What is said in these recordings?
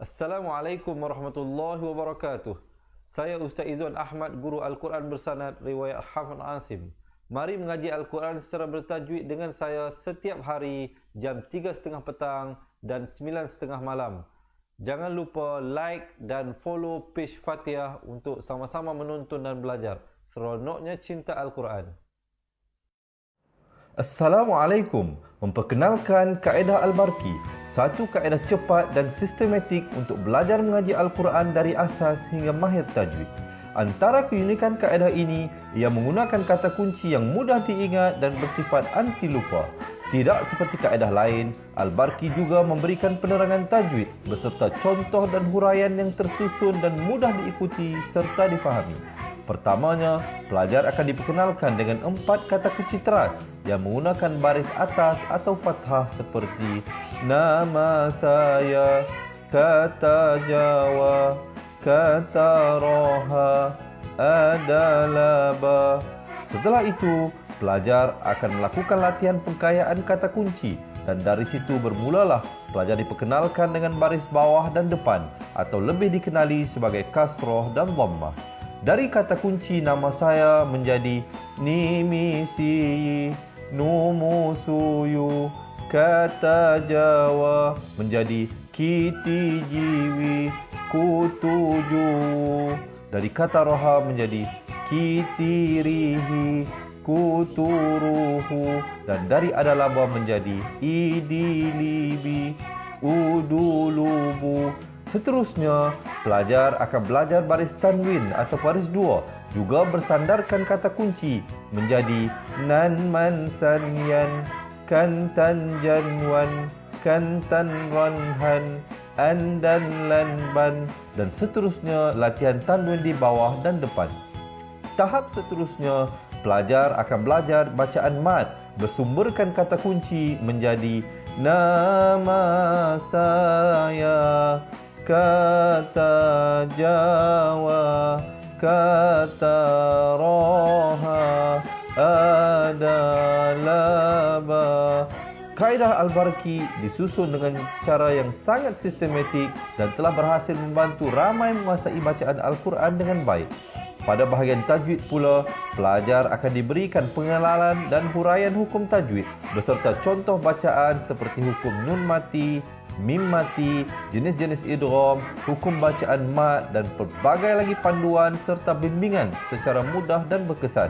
Assalamualaikum warahmatullahi wabarakatuh. Saya Ustaz Izzuan Ahmad, guru Al-Quran bersanad riwayat Hafz Asim. Mari mengaji Al-Quran secara bertajwid dengan saya setiap hari jam 3.30 petang dan 9.30 malam. Jangan lupa like dan follow page Fatihah untuk sama-sama menonton dan belajar. Seronoknya cinta Al-Quran. Assalamualaikum. Memperkenalkan kaedah Al-Barqi, satu kaedah cepat dan sistematik untuk belajar mengaji Al-Quran dari asas hingga mahir tajwid. Antara keunikan kaedah ini, ia menggunakan kata kunci yang mudah diingat dan bersifat anti lupa. Tidak seperti kaedah lain, Al-Barqi juga memberikan penerangan tajwid beserta contoh dan huraian yang tersusun dan mudah diikuti serta difahami. Pertamanya, pelajar akan diperkenalkan dengan 4 kata kunci teras yang menggunakan baris atas atau fathah seperti nama saya, kata Jawa, kata Roha, adalah ba. Setelah itu, pelajar akan melakukan latihan pengkayaan kata kunci dan dari situ bermulalah pelajar diperkenalkan dengan baris bawah dan depan atau lebih dikenali sebagai kasroh dan dhammah. Dari kata kunci nama saya menjadi nimisi, numusuyu, kata Jawa menjadi kiti jiwi, kutuju. Dari kata roha menjadi kitirihi, kuturuhu. Dan dari adalaba menjadi idilibi, udulubu. Seterusnya, pelajar akan belajar baris tanwin atau baris dua, juga bersandarkan kata kunci menjadi nan man sanyan, kantan janwan, kantan ranhan, an dan lan ban, dan seterusnya latihan tanwin di bawah dan depan. Tahap seterusnya, pelajar akan belajar bacaan mad bersumberkan kata kunci menjadi nama saya, kata Jawa, kata Roha, adalah ba. Kaedah Al-Barqi disusun dengan cara yang sangat sistematik dan telah berhasil membantu ramai menguasai bacaan Al-Quran dengan baik. Pada bahagian tajwid pula, pelajar akan diberikan pengenalan dan huraian hukum tajwid beserta contoh bacaan seperti hukum nun mati, mim mati, jenis-jenis idgham, hukum bacaan mat dan pelbagai lagi panduan serta bimbingan secara mudah dan berkesan.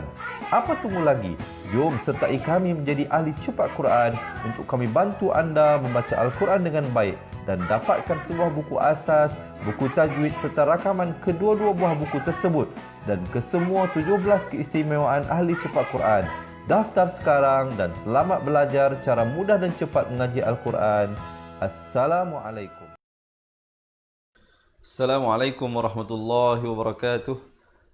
Apa tunggu lagi? Jom sertai kami menjadi ahli cepat Quran untuk kami bantu anda membaca Al-Quran dengan baik dan dapatkan sebuah buku asas, buku tajwid serta rakaman kedua-dua buah buku tersebut dan kesemua 17 keistimewaan ahli cepat Quran. Daftar sekarang dan selamat belajar cara mudah dan cepat mengaji Al-Quran. Assalamualaikum. Assalamualaikum warahmatullahi wabarakatuh.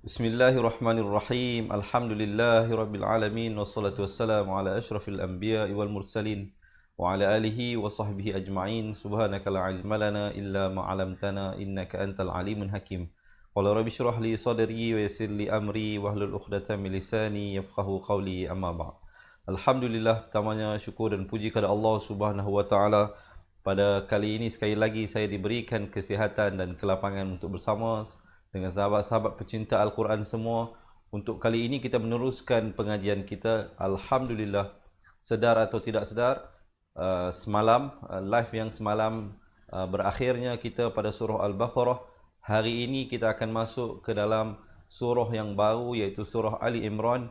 Bismillahirrahmanirrahim. Alhamdulillahirabbil alamin wassalatu wassalamu ala asyrafil anbiya'i wal mursalin wa ala alihi wa sahbihi ajma'in. Subhanaka la ilma lana illa ma 'allamtana innaka antal alimul hakim. Qala rabbi shrah li sadri wa yassir li amri wahlul 'uqdatam min lisani yafqahu qawli, amma ba'd. Alhamdulillah, pertamanya syukur dan puji kepada Allah Subhanahu wa taala. Pada kali ini sekali lagi saya diberikan kesihatan dan kelapangan untuk bersama dengan sahabat-sahabat pecinta Al-Quran semua. Untuk kali ini kita meneruskan pengajian kita. Alhamdulillah, sedar atau tidak sedar, semalam, live yang semalam berakhirnya kita pada surah Al-Baqarah. Hari ini kita akan masuk ke dalam surah yang baru, iaitu surah Ali Imran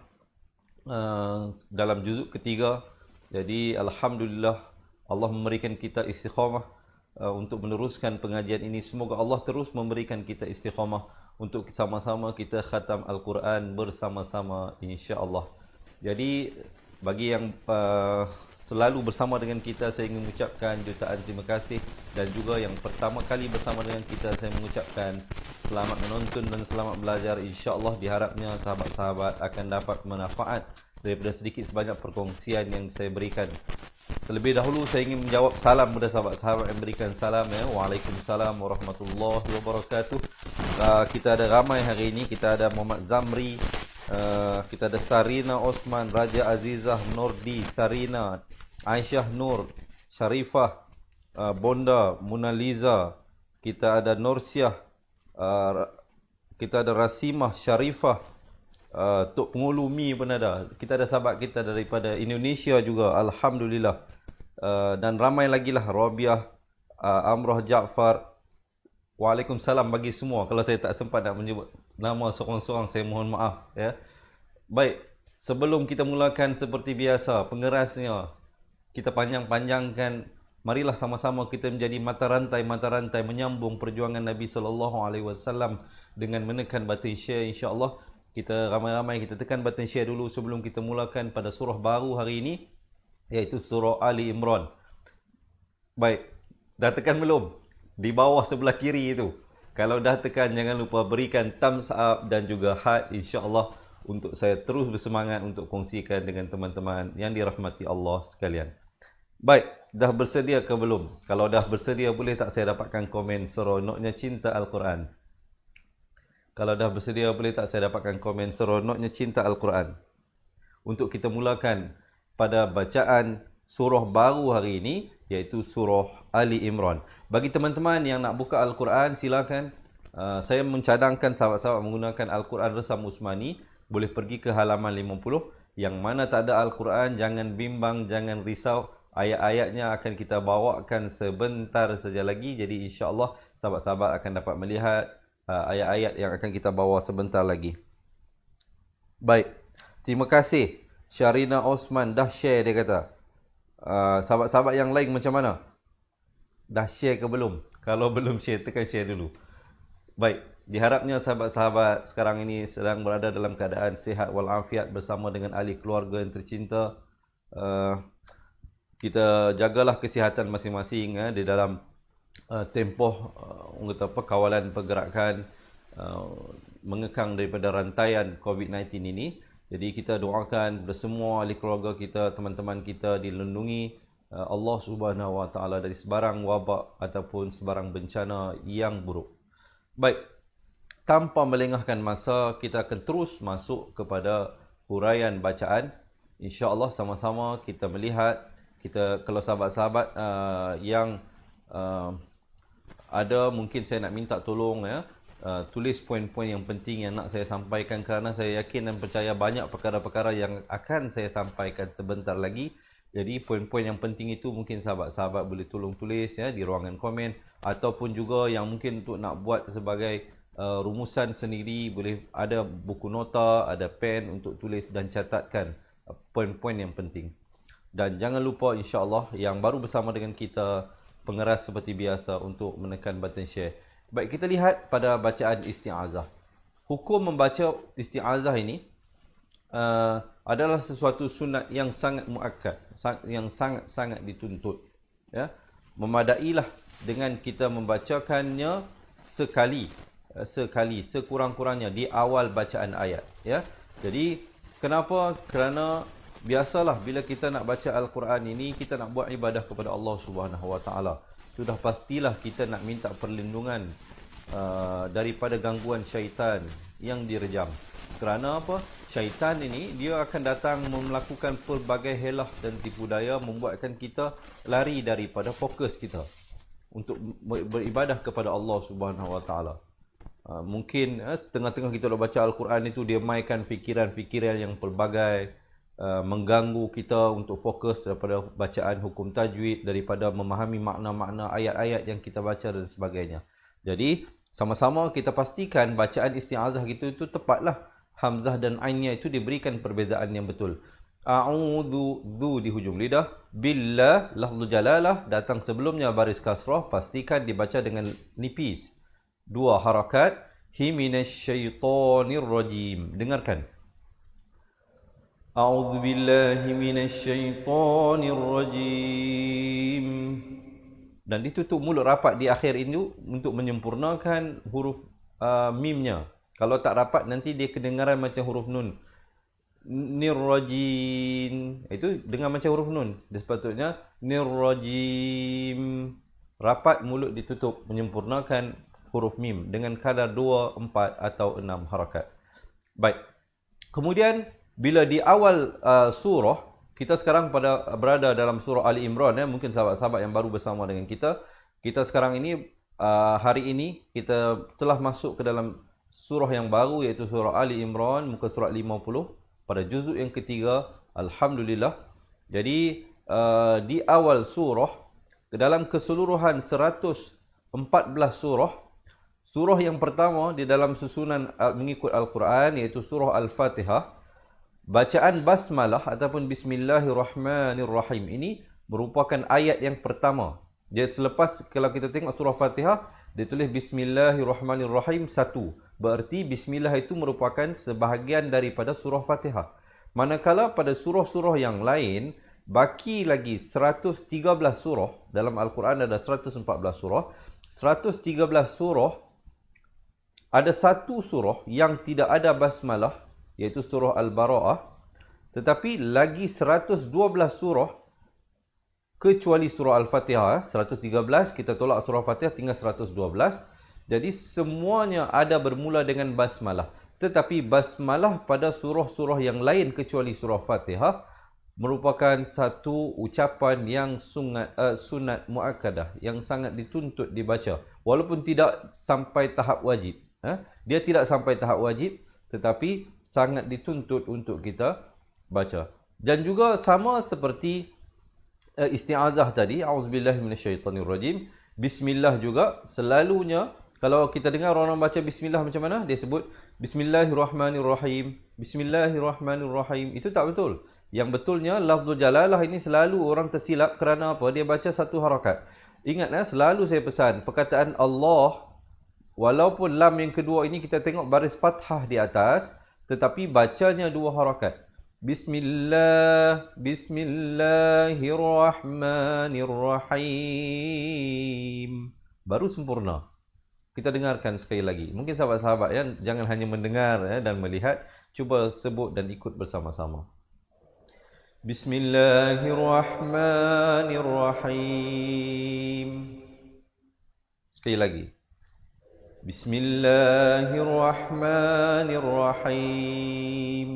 dalam juzuk ketiga. Jadi Alhamdulillah, Allah memberikan kita istiqamah untuk meneruskan pengajian ini. Semoga Allah terus memberikan kita istiqamah untuk sama-sama kita khatam Al-Quran bersama-sama, insya-Allah. Jadi bagi yang selalu bersama dengan kita, saya ingin mengucapkan jutaan terima kasih, dan juga yang pertama kali bersama dengan kita, saya mengucapkan selamat menonton dan selamat belajar. Insya-Allah diharapnya sahabat-sahabat akan dapat manfaat daripada sedikit sebanyak perkongsian yang saya berikan. Terlebih dahulu saya ingin menjawab salam kepada sahabat-sahabat yang berikan salam, ya. Waalaikumsalam warahmatullahi wabarakatuh. Kita ada ramai hari ini. Kita ada Muhammad Zamri, kita ada Sarina Osman, Raja Azizah, Nordi, Sarina, Aisyah Nur, Sharifah, Bonda, Mona Lisa. kita ada Nursiah, kita ada Rasimah, Syarifah, Tok Pengulu Mi pun ada. Kita ada sahabat kita daripada Indonesia juga, Alhamdulillah. Dan ramai lagi lah, Rabiah, Amrah Jaafar. Waalaikumsalam bagi semua. Kalau saya tak sempat nak menyebut nama seorang-seorang, saya mohon maaf. Ya. Baik, sebelum kita mulakan seperti biasa, pengerasnya, kita panjang-panjangkan. Marilah sama-sama kita menjadi mata rantai menyambung perjuangan Nabi SAW dengan menekan button share, insya-Allah. Kita ramai-ramai kita tekan button share dulu sebelum kita mulakan pada surah baru hari ini, iaitu surah Ali Imran. Baik, dah tekan belum? Di bawah sebelah kiri itu. Kalau dah tekan, jangan lupa berikan thumbs up dan juga heart, insya-Allah, untuk saya terus bersemangat untuk kongsikan dengan teman-teman yang dirahmati Allah sekalian. Baik, dah bersedia ke belum? Kalau dah bersedia, boleh tak saya dapatkan komen seronoknya cinta Al-Quran? Kalau dah bersedia, boleh tak saya dapatkan komen seronoknya cinta Al-Quran? Untuk kita mulakan pada bacaan surah baru hari ini, iaitu surah Ali Imran. Bagi teman-teman yang nak buka Al-Quran, silakan. Saya mencadangkan sahabat-sahabat menggunakan Al-Quran Resam Usmani. Boleh pergi ke halaman 50. Yang mana tak ada Al-Quran, jangan bimbang, jangan risau. Ayat-ayatnya akan kita bawakan sebentar saja lagi. Jadi insya-Allah sahabat-sahabat akan dapat melihat ayat-ayat yang akan kita bawa sebentar lagi. Baik. Terima kasih. Syarina Osman dah share, dia kata. Sahabat-sahabat yang lain macam mana? Dah share ke belum? Kalau belum share, tekan share dulu. Baik. Diharapnya sahabat-sahabat sekarang ini sedang berada dalam keadaan sihat walafiat bersama dengan ahli keluarga yang tercinta. Kita jagalah kesihatan masing-masing di dalam tempoh kawalan pergerakan mengekang daripada rantaian COVID-19 ini. Jadi kita doakan bersama ahli keluarga kita, teman-teman kita dilindungi Allah Subhanahu Wa Taala dari sebarang wabak ataupun sebarang bencana yang buruk. Baik, tanpa melengahkan masa, kita akan terus masuk kepada huraian bacaan. Insya-Allah sama-sama kita melihat. Kita, kalau sahabat-sahabat yang ada, mungkin saya nak minta tolong ya, tulis poin-poin yang penting yang nak saya sampaikan, kerana saya yakin dan percaya banyak perkara-perkara yang akan saya sampaikan sebentar lagi. Jadi poin-poin yang penting itu mungkin sahabat-sahabat boleh tolong tulis ya di ruangan komen, ataupun juga yang mungkin untuk nak buat sebagai rumusan sendiri, boleh ada buku nota, ada pen untuk tulis dan catatkan poin-poin yang penting. Dan jangan lupa insya-Allah yang baru bersama dengan kita, pengeras seperti biasa untuk menekan button share. Baik, kita lihat pada bacaan isti'azah. Hukum membaca isti'azah ini adalah sesuatu sunat yang sangat muakkad, yang sangat-sangat dituntut. Ya, memadailah dengan kita membacakannya sekali sekurang-kurangnya di awal bacaan ayat. Ya, jadi kenapa? Kerana biasalah bila kita nak baca Al-Quran ini, kita nak buat ibadah kepada Allah Subhanahu Wa Taala. Sudah pastilah kita nak minta perlindungan daripada gangguan syaitan yang direjam. Kerana apa? Syaitan ini dia akan datang melakukan pelbagai helah dan tipu daya, membuatkan kita lari daripada fokus kita untuk beribadah kepada Allah Subhanahu Wa Taala. Mungkin tengah-tengah kita nak baca Al-Quran itu, dia mainkan fikiran-fikiran yang pelbagai, mengganggu kita untuk fokus daripada bacaan hukum tajwid, daripada memahami makna-makna ayat-ayat yang kita baca dan sebagainya. Jadi sama-sama kita pastikan bacaan isti'azah kita itu tepatlah. Hamzah dan ainnya itu diberikan perbezaan yang betul. A'udzu, dzu di hujung lidah, billah, lafzul jalalah datang sebelumnya baris kasrah, pastikan dibaca dengan nipis. 2 harakat. Hi minasyaitonir rajim. Dengarkan. A'udzu billahi minasyaitonir rajim. Dan ditutup mulut rapat di akhir ini untuk menyempurnakan huruf mimnya. Kalau tak rapat nanti dia kedengaran macam huruf nun. Nirrajim. Itu dengar macam huruf nun. Dia sepatutnya nirrajim. Rapat mulut ditutup, menyempurnakan huruf mim dengan kadar 2, 4 atau 6 harakat. Baik. Kemudian bila di awal surah, kita sekarang berada dalam surah Ali Imran ya, mungkin sahabat-sahabat yang baru bersama dengan kita sekarang ini hari ini kita telah masuk ke dalam surah yang baru, iaitu surah Ali Imran, muka surat 50 pada juzuk yang ketiga. Alhamdulillah. Jadi di awal surah, ke dalam keseluruhan 114 surah, surah yang pertama di dalam susunan mengikut Al-Quran iaitu surah Al-Fatihah. Bacaan basmalah ataupun Bismillahirrahmanirrahim ini merupakan ayat yang pertama. Jadi selepas kalau kita tengok surah Fatihah, dia tulis Bismillahirrahmanirrahim 1. Berarti Bismillah itu merupakan sebahagian daripada surah Fatihah. Manakala pada surah-surah yang lain, baki lagi 113 surah. Dalam Al-Quran ada 114 surah. 113 surah, ada satu surah yang tidak ada basmalah, iaitu surah Al-Bara'ah. Tetapi lagi 112 surah kecuali surah Al-Fatihah. 113, kita tolak surah Fatihah, tinggal 112. Jadi semuanya ada bermula dengan basmalah. Tetapi basmalah pada surah-surah yang lain kecuali surah Fatihah merupakan satu ucapan yang sunat muakkadah, yang sangat dituntut dibaca. Walaupun tidak sampai tahap wajib. Dia tidak sampai tahap wajib, tetapi sangat dituntut untuk kita baca. Dan juga sama seperti isti'azah tadi, auzubillahi minasyaitonirrajim, bismillah juga selalunya kalau kita dengar orang baca bismillah macam mana? Dia sebut bismillahirrahmanirrahim, bismillahirrahmanirrahim. Itu tak betul. Yang betulnya lafzul jalalah ini selalu orang tersilap kerana apa? Dia baca satu harakat. Ingat, selalu saya pesan perkataan Allah, walaupun lam yang kedua ini kita tengok baris fathah di atas, tetapi bacanya dua harakat. Bismillah, Bismillahirrahmanirrahim. Baru sempurna. Kita dengarkan sekali lagi. Mungkin sahabat-sahabat jangan hanya mendengar dan melihat. Cuba sebut dan ikut bersama-sama. Bismillahirrahmanirrahim. Sekali lagi. Bismillahirrahmanirrahim.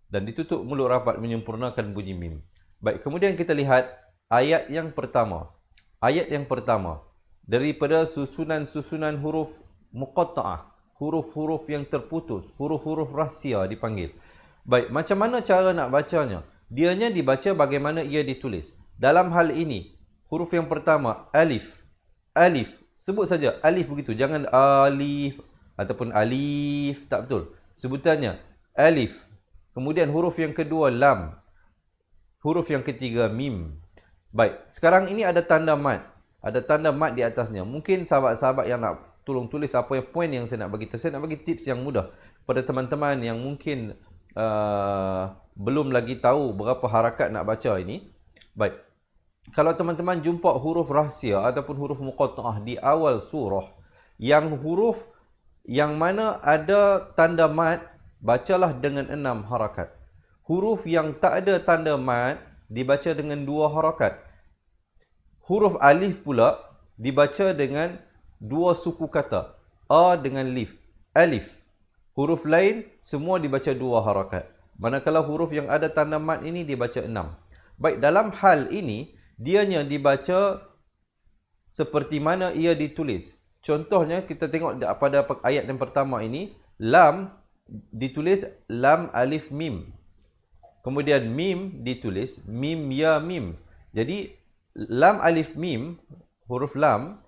Dan ditutup mulut rapat menyempurnakan bunyi mim. Baik, kemudian kita lihat ayat yang pertama. Ayat yang pertama daripada susunan-susunan huruf muqatta'ah, huruf-huruf yang terputus, huruf-huruf rahsia dipanggil. Baik, macam mana cara nak bacanya? Dianya dibaca bagaimana ia ditulis. Dalam hal ini, huruf yang pertama, alif. Alif. Sebut saja alif begitu. Jangan alif ataupun alif. Tak betul. Sebutannya alif. Kemudian huruf yang kedua, lam. Huruf yang ketiga, mim. Baik. Sekarang ini ada tanda mat. Ada tanda mat di atasnya. Mungkin sahabat-sahabat yang nak tolong tulis apa yang poin yang saya nak bagi. Saya nak bagi tips yang mudah pada teman-teman yang mungkin belum lagi tahu berapa harakat nak baca ini. Baik. Kalau teman-teman jumpa huruf rahsia ataupun huruf muqatta'ah di awal surah, yang huruf yang mana ada tanda mat, bacalah dengan 6 harakat. Huruf yang tak ada tanda mat dibaca dengan 2 harakat. Huruf alif pula dibaca dengan 2 suku kata. A dengan lif. Alif. Huruf lain semua dibaca 2 harakat. Manakala huruf yang ada tanda mat ini dibaca 6. Baik, dalam hal ini dianya dibaca seperti mana ia ditulis. Contohnya kita tengok pada ayat yang pertama ini, lam ditulis lam alif mim. Kemudian mim ditulis mim ya mim. Jadi lam alif mim, huruf lam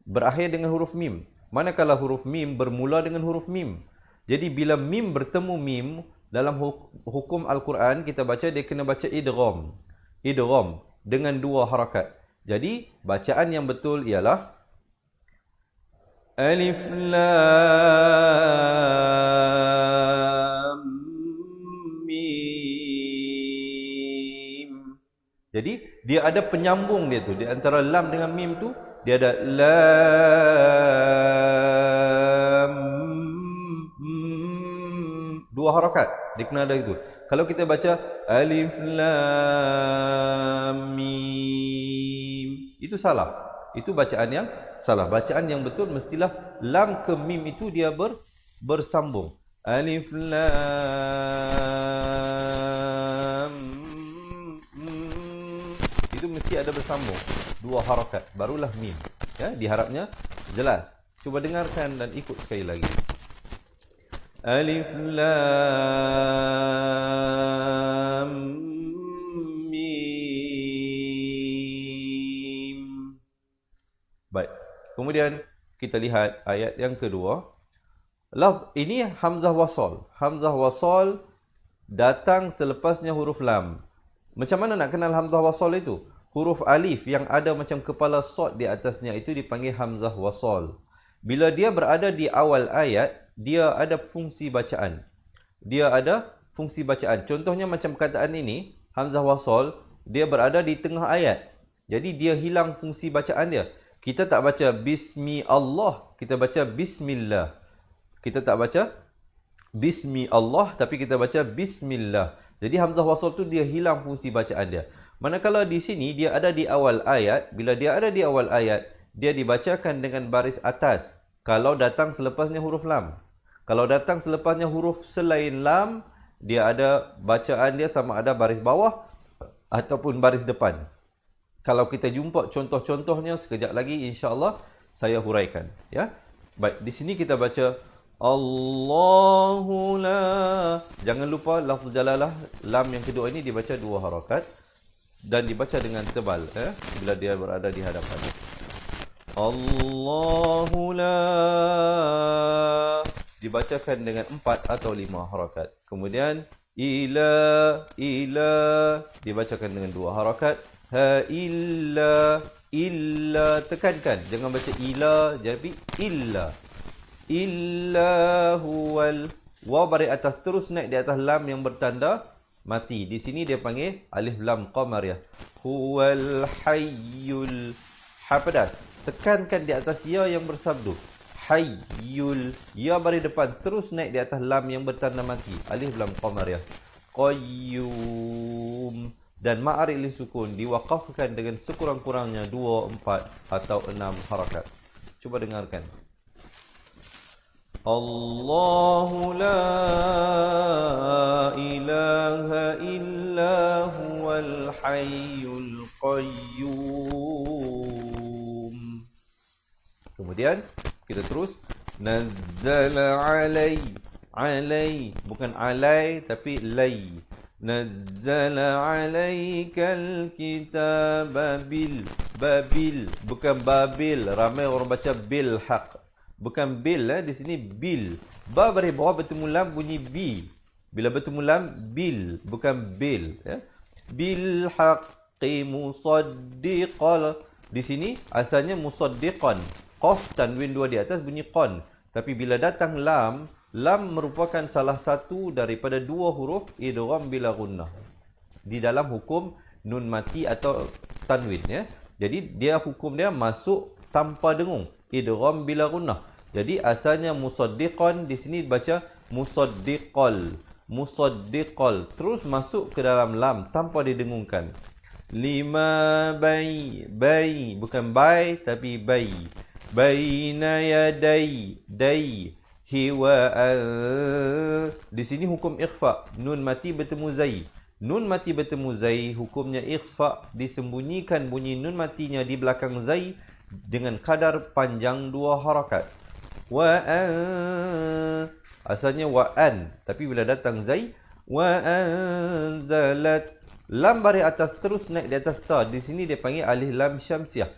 berakhir dengan huruf mim. Manakala huruf mim bermula dengan huruf mim. Jadi bila mim bertemu mim, dalam hukum Al-Quran kita baca dia kena baca idgham. Idgham dengan 2 harakat. Jadi bacaan yang betul ialah alif lam mim. Jadi dia ada penyambung dia tu. Di antara lam dengan mim tu dia ada lam 2 harakat. Dia kena ada itu. Kalau kita baca alif lam mim, itu salah. Itu bacaan yang salah. Bacaan yang betul mestilah lam ke mim itu dia bersambung. Alif lam mim. Itu mesti ada bersambung. 2 harakat. Barulah mim. Ya, diharapnya jelas. Cuba dengarkan dan ikut sekali lagi. Alif Lam Mim. Baik. Kemudian kita lihat ayat yang kedua. Ini hamzah wasal. Hamzah wasal datang selepasnya huruf lam. Macam mana nak kenal hamzah wasal itu? Huruf alif yang ada macam kepala sod di atasnya itu dipanggil hamzah wasal. Bila dia berada di awal ayat, dia ada fungsi bacaan. Contohnya macam perkataan ini, hamzah wasal, dia berada di tengah ayat. Jadi dia hilang fungsi bacaan dia. Kita tak baca Bismi Allah, kita baca Bismillah. Kita tak baca Bismi Allah, tapi kita baca Bismillah. Jadi hamzah wasal tu dia hilang fungsi bacaan dia. Manakala di sini dia ada di awal ayat, bila dia ada di awal ayat, dia dibacakan dengan baris atas kalau datang selepasnya huruf lam. Kalau datang selepasnya huruf selain lam, dia ada bacaan dia sama ada baris bawah ataupun baris depan. Kalau kita jumpa contoh-contohnya sekejap lagi, insya-Allah saya huraikan, ya. Baik, di sini kita baca Allahu la. Jangan lupa lafaz jalalah lam yang kedua ini dibaca 2 harakat dan dibaca dengan tebal, bila dia berada di hadapan. Allahu la dibacakan dengan 4 atau 5 harakat. Kemudian ila dibacakan dengan 2 harakat. Ha illa tekankan, jangan baca ila jadi illa. Illa huwal, waw baris atas terus naik di atas lam yang bertanda mati. Di sini dia panggil alif lam qamariyah. Huwal hayyul, ha pedas. Tekankan di atas ya yang bersabdu. Hayyul, ya baris depan terus naik di atas lam yang bertanda mati. Alif lam qamariyah. Qayyum, dan ma'arif li sukun diwaqafkan dengan sekurang-kurangnya 2, 4 atau 6 harakat. Cuba dengarkan. Allahu la ilaha illa huwal hayyul qayyum. Kemudian kita terus nazzala alai, bukan alai tapi lay. Nazzala alaikal kitaba babil, bukan babil. Ramai orang baca bil haq. Bukan bil, di sini bil. Ba baris bawah bertemu lam bunyi bi. Bila bertemu lam bil, bukan bil, ya. Bil haqqi musaddiqal. Di sini asalnya musaddiqan. Qaf tanwin 2 di atas bunyi qan. Tapi bila datang lam, lam merupakan salah satu daripada 2 huruf idgham bila gunnah di dalam hukum nun mati atau tanwin, ya. Jadi dia hukum dia masuk tanpa dengung, idgham bila gunnah. Jadi asalnya musaddiqan, di sini baca musaddiqal. Terus masuk ke dalam lam tanpa didengungkan. Lima bay, bukan bay tapi bay. Baina yaday, hiwa di sini hukum ikhfa. Nun mati bertemu zai. Nun mati bertemu zai hukumnya ikhfa, disembunyikan bunyi nun matinya di belakang zai dengan kadar panjang 2 harakat. Asalnya wa'an, tapi bila datang zai, wa'anzalat, lam baris atas terus naik di atas ta. Di sini dia panggil alif lam syamsiah.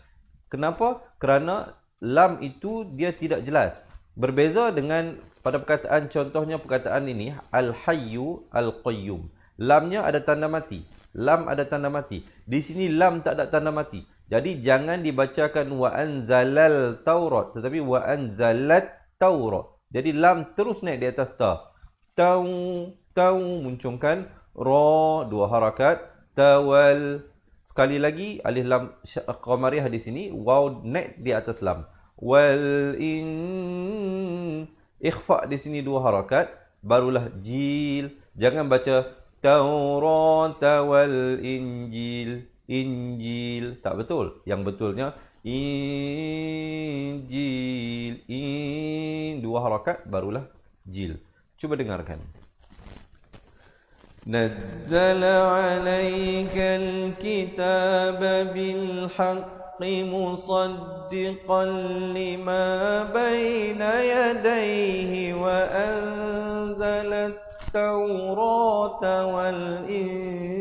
Kenapa? Kerana lam itu dia tidak jelas. Berbeza dengan pada perkataan, contohnya perkataan ini al-hayyu al-qayyum. Lamnya ada tanda mati. Lam ada tanda mati. Di sini lam tak ada tanda mati. Jadi jangan dibacakan wa anzalal Taurat, tetapi wa anzalat Taurat. Jadi lam terus naik di atas ta. Tau munculkan ra 2 harakat. Tawal. Sekali lagi alif lam qamariyah di sini, waw naik di atas lam. Wal in, ikhfa di sini 2 harakat, barulah jil. Jangan baca Taurat wal Injil. Injil tak betul. Yang betulnya Injil, 2 harakat barulah jil. Cuba dengarkan. Nazzala alaikal kitaba bil haqq. مصدقا لما بين يديه وأنزل التوراة والإنجيل.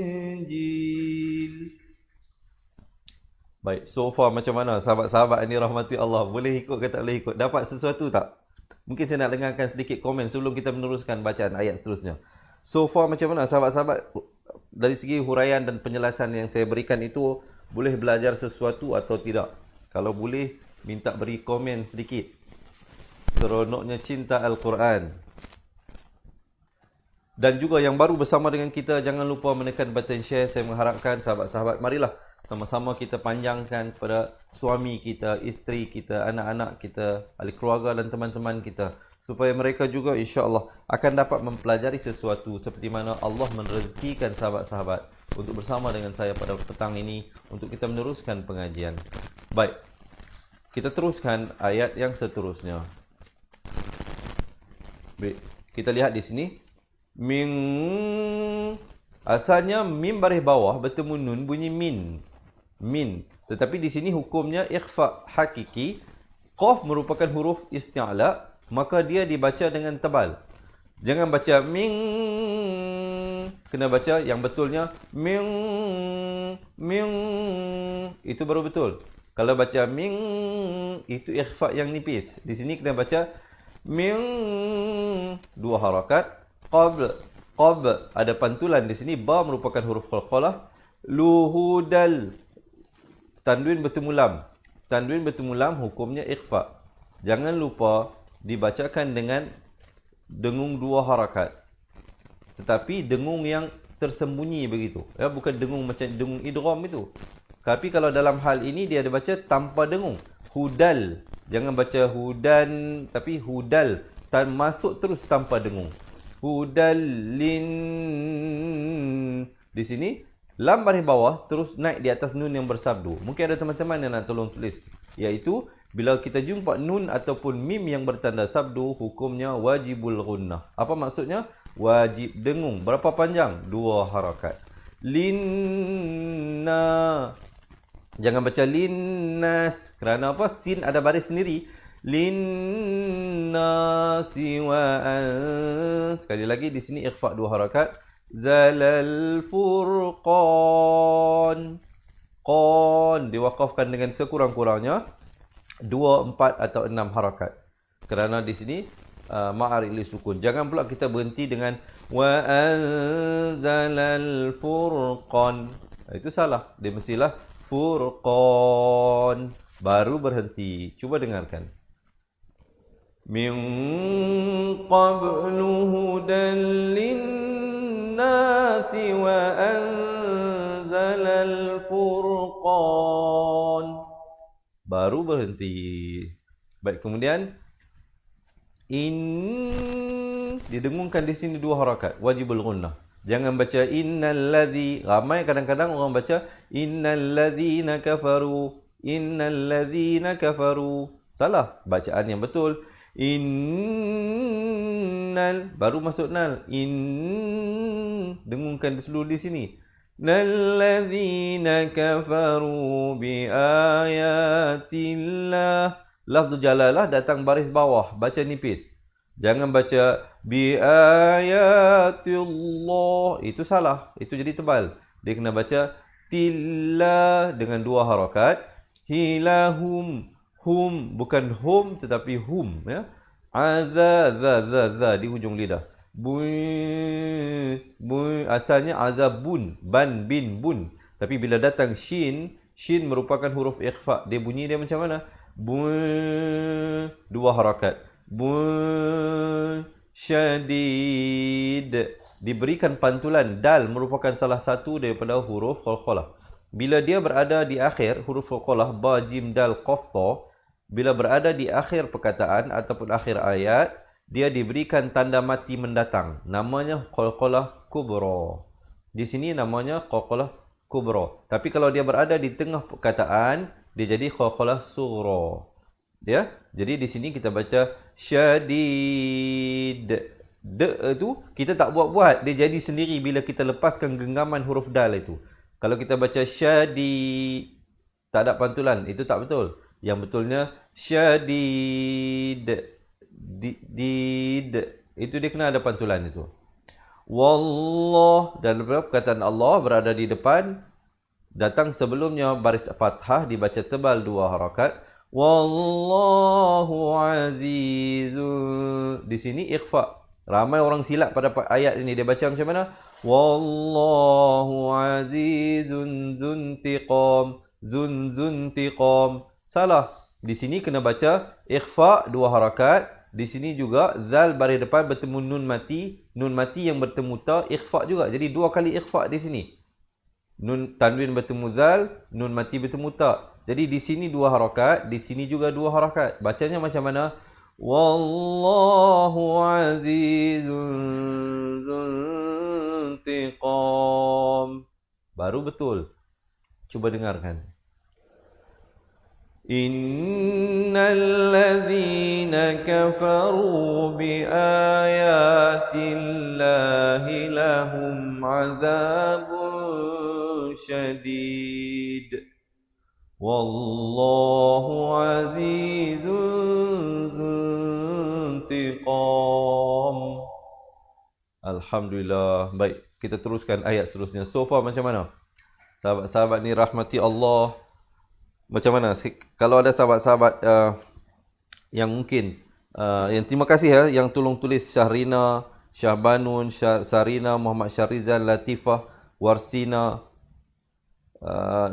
Baik, so far macam mana sahabat-sahabat ini rahmati Allah? Boleh ikut ke tak boleh ikut? Dapat sesuatu tak? Mungkin saya nak dengarkan sedikit komen sebelum kita meneruskan bacaan ayat seterusnya. So far macam mana sahabat-sahabat? Dari segi huraian dan penjelasan yang saya berikan itu, boleh belajar sesuatu atau tidak? Kalau boleh, minta beri komen sedikit. Seronoknya cinta Al-Quran. Dan juga yang baru bersama dengan kita, jangan lupa menekan button share. Saya mengharapkan sahabat-sahabat, marilah sama-sama kita panjangkan kepada suami kita, isteri kita, anak-anak kita, ahli keluarga dan teman-teman kita, supaya mereka juga insya-Allah akan dapat mempelajari sesuatu seperti mana Allah merezekikan sahabat-sahabat untuk bersama dengan saya pada petang ini untuk kita meneruskan pengajian. Baik. Kita teruskan ayat yang seterusnya. Baik. Kita lihat di sini min, asalnya mim baris bawah bertemu nun bunyi min. Min. Tetapi di sini hukumnya ikhfa hakiki. Qaf merupakan huruf isti'la, maka dia dibaca dengan tebal. Jangan baca ming. Kena baca yang betulnya ming. Ming. Itu baru betul. Kalau baca ming, itu ikhfa yang nipis. Di sini kena baca ming. Dua harakat. Qab. Qab. Ada pantulan di sini. Ba merupakan huruf qalqalah. Luhudal. Tanwin bertemu lam. Tanwin bertemu lam hukumnya ikhfa. Jangan lupa dibacakan dengan dengung dua harakat. Tetapi dengung yang tersembunyi begitu. Ya, bukan dengung macam dengung idgham itu. Tapi kalau dalam hal ini dia dibaca tanpa dengung. Hudal. Jangan baca hudan, tapi hudal. Masuk terus tanpa dengung. Hudallin. Di sini lam baris bawah terus naik di atas nun yang bersabdu. Mungkin ada teman-teman yang nak tolong tulis. Iaitu, bila kita jumpa nun ataupun mim yang bertanda sabdu, hukumnya wajibul ghunnah. Apa maksudnya? Wajib dengung. Berapa panjang? Dua harakat. Linna. Jangan baca linnas. Kerana apa? Sin ada baris sendiri. Linnasi wa'an. Sekali lagi, di sini ikhfa dua harakat. Zalal furqan. Qan diwakafkan dengan sekurang-kurangnya 2, 4 atau 6 harakat. Kerana di sini ma'ari li sukun. Jangan pula kita berhenti dengan wa anzalal furqan. Itu salah. Dia mestilah furqan. Baru berhenti. Cuba dengarkan. Min qablu hudan linnasi wa anzalal furqan. Baru berhenti. Baik, kemudian didengungkan di sini dua harakat, wajibul ghunnah. Jangan baca innal ladzi. Ramai kadang-kadang orang baca innal ladzina kafaru. Innal ladzina kafaru. Salah bacaan yang betul. Innal baru masuk nal. Dengungkan seluruh di sini. Nalladzina kafaru bi ayatillah. Lafzul jalalah datang baris bawah, baca nipis. Jangan baca bi ayatillah. Itu salah. Itu jadi tebal. Dia kena baca tillah dengan dua harakat. Hilahum. Hum bukan hum tetapi hum, ya. Za di hujung lidah. Asalnya azabun, ban bin bun. Tapi bila datang shin merupakan huruf ikhfa. Dia bunyi dia macam mana? Dua harakat. Syadid. Diberikan pantulan. Dal merupakan salah satu daripada huruf qalqalah. Bila dia berada di akhir huruf qalqalah, ba, jim, dal, qaf, ta. Bila berada di akhir perkataan ataupun akhir ayat, dia diberikan tanda mati mendatang. Namanya qalqalah kubra. Di sini namanya qalqalah kubra. Tapi kalau dia berada di tengah perkataan, dia jadi qalqalah sughra. Ya? Jadi di sini kita baca syadid. De itu kita tak buat-buat, dia jadi sendiri bila kita lepaskan genggaman huruf dal itu. Kalau kita baca syadid, Tak ada pantulan. Itu tak betul. Yang betulnya syadid. Did. Itu dia kena ada pantulan itu. Wallah. Dan perkataan Allah berada di depan. Datang sebelumnya baris fathah dibaca tebal 2 harakat. Wallahu azizun. Di sini ikhfa. Ramai orang silap pada ayat ini. Dia baca macam mana? Wallahu azizun zuntiqam. Zuntiqam. Salah. Di sini kena baca ikhfa 2 harakat. Di sini juga zal baris depan bertemu nun mati. Nun mati yang bertemu ta ikhfa juga. Jadi 2 kali ikhfa di sini. Nun tanwin bertemu zal, nun mati bertemu ta. Jadi di sini 2 harakat, di sini juga 2 harakat. Bacanya macam mana? Wallahu azizun zuntiqam. Baru betul. Cuba dengarkan. Innal ladzina kafaru bi ayatillahi lahum azabun syadid. Wallahu azizun zuntiqam. Alhamdulillah. Baik, kita teruskan ayat seterusnya. So far macam mana? Sahabat-sahabat ni rahmati Allah. Macam mana? Kalau ada sahabat-sahabat yang mungkin yang terima kasih ya yang tolong tulis Syahrina, Syahbanun, Sarina, Muhammad Syarizan, Latifah, Warsina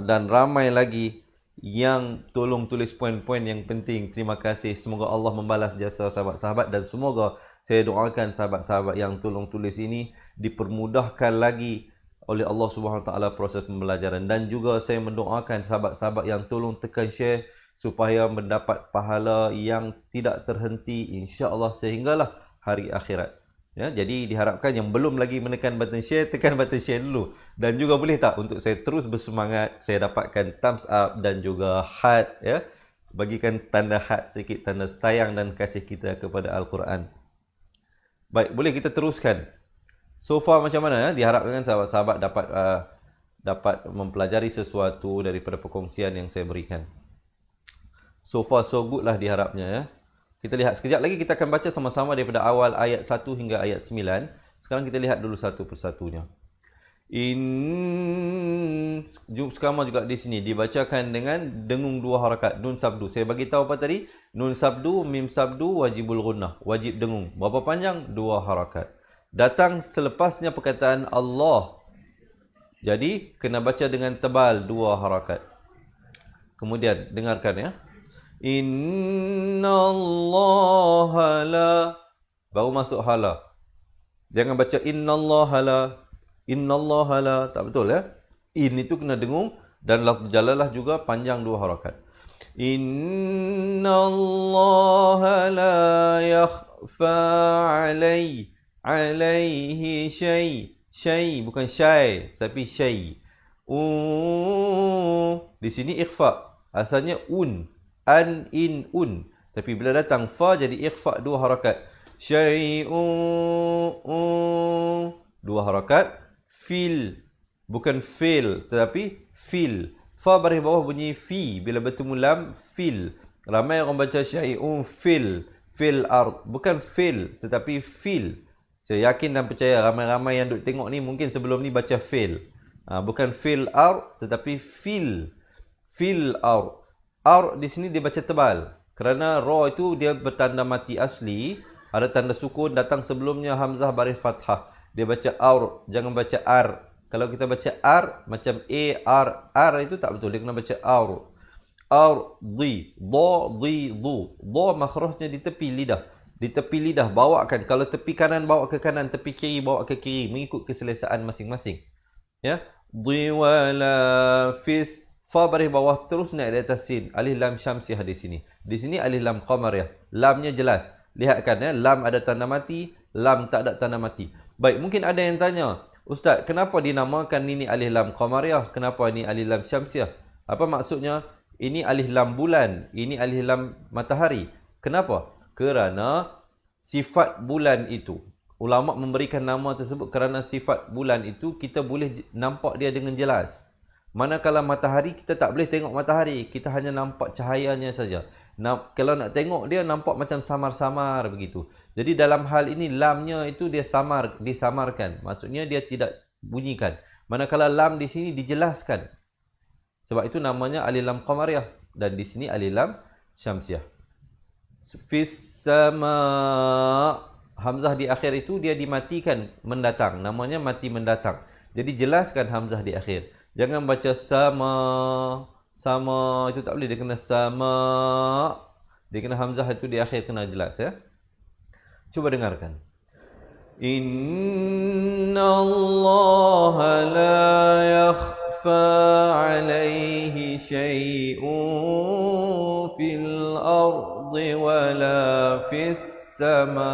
dan ramai lagi yang tolong tulis poin-poin yang penting. Terima kasih. Semoga Allah membalas jasa sahabat-sahabat dan semoga saya doakan sahabat-sahabat yang tolong tulis ini dipermudahkan lagi oleh Allah Subhanahu Wa Taala proses pembelajaran, dan juga saya mendoakan sahabat-sahabat yang tolong tekan share supaya mendapat pahala yang tidak terhenti insya-Allah sehinggalah hari akhirat. Ya, jadi diharapkan yang belum lagi menekan button share, tekan button share dulu. Dan juga boleh tak untuk saya terus bersemangat, saya dapatkan thumbs up dan juga heart ya. Bagikan tanda heart sikit, tanda sayang dan kasih kita kepada Al-Quran. Baik, boleh kita teruskan. So far macam mana ya? Diharapkan sahabat-sahabat dapat mempelajari sesuatu daripada perkongsian yang saya berikan. So far so good lah diharapnya ya. Kita lihat sekejap lagi, kita akan baca sama-sama daripada awal ayat 1 hingga ayat 9. Sekarang kita lihat dulu satu persatunya. Sekarang juga di sini dibacakan dengan dengung 2 harakat. Nun sabdu. Saya bagi tahu apa tadi? Nun sabdu, mim sabdu, wajibul gunnah. Wajib dengung. Berapa panjang? 2 harakat. Datang selepasnya perkataan Allah. Jadi kena baca dengan tebal 2 harakat. Kemudian dengarkan ya. Innallaha la. Baru masuk hala. Jangan baca innallaha la. Innallaha la. Tak betul ya. In itu kena dengung. Dan lafz jalalah juga panjang 2 harakat. Innallaha la yakhfa alaihi syai, bukan syai tapi syai. Di sini ikhfa. Asalnya an, in, tapi bila datang fa jadi ikhfa 2 harakat. Syai'un 2 harakat. Fil, bukan fil tetapi fil. Fa baris bawah bunyi fi bila bertemu lam fil. Ramai orang baca syai'un fil ard, bukan fil tetapi fil. Saya yakin dan percaya ramai-ramai yang duk tengok ni mungkin sebelum ni baca fail. Bukan fail out tetapi fil. Fil out. Out di sini dia baca tebal. Kerana ra itu dia bertanda mati asli. Ada tanda sukun datang sebelumnya hamzah baris fathah. Dia baca aur. Jangan baca ar. Kalau kita baca ar macam ar itu tak betul. Dia kena baca aur. Aur di. Do di du. Do makhrajnya di tepi lidah. Di tepi lidah bawakan. Kalau tepi kanan bawa ke kanan, tepi kiri bawa ke kiri mengikut keselesaan masing-masing. Ya. Diwala fis. Fa baris bawah terus naik di atas sin. Alif lam syamsiah di sini. Di sini alif lam qamariyah. Lamnya jelas. Lihatkan ya, lam ada tanda mati, lam tak ada tanda mati. Baik, mungkin ada yang tanya, Ustaz, kenapa dinamakan ini alif lam qamariyah? Kenapa ini alif lam syamsiah? Apa maksudnya? Ini alif lam bulan, ini alif lam matahari. Kenapa? Kerana sifat bulan itu, ulama memberikan nama tersebut kerana sifat bulan itu kita boleh nampak dia dengan jelas. Manakala matahari, kita tak boleh tengok matahari. Kita hanya nampak cahayanya saja. Kalau nak tengok dia, nampak macam samar-samar begitu. Jadi dalam hal ini, lamnya itu dia disamarkan. Maksudnya dia tidak bunyikan. Manakala lam di sini dijelaskan. Sebab itu namanya alif lam qamariyah. Dan di sini alif lam syamsiyah. Fis sama, hamzah di akhir itu dia dimatikan mendatang. Namanya mati mendatang. Jadi jelaskan hamzah di akhir. Jangan baca sama. Sama itu tak boleh. Dia kena sama. Dia kena hamzah itu di akhir kena jelas ya. Cuba dengarkan. Inna Allah la yakhfa alaihi syai'un fil ardi wala fis sama.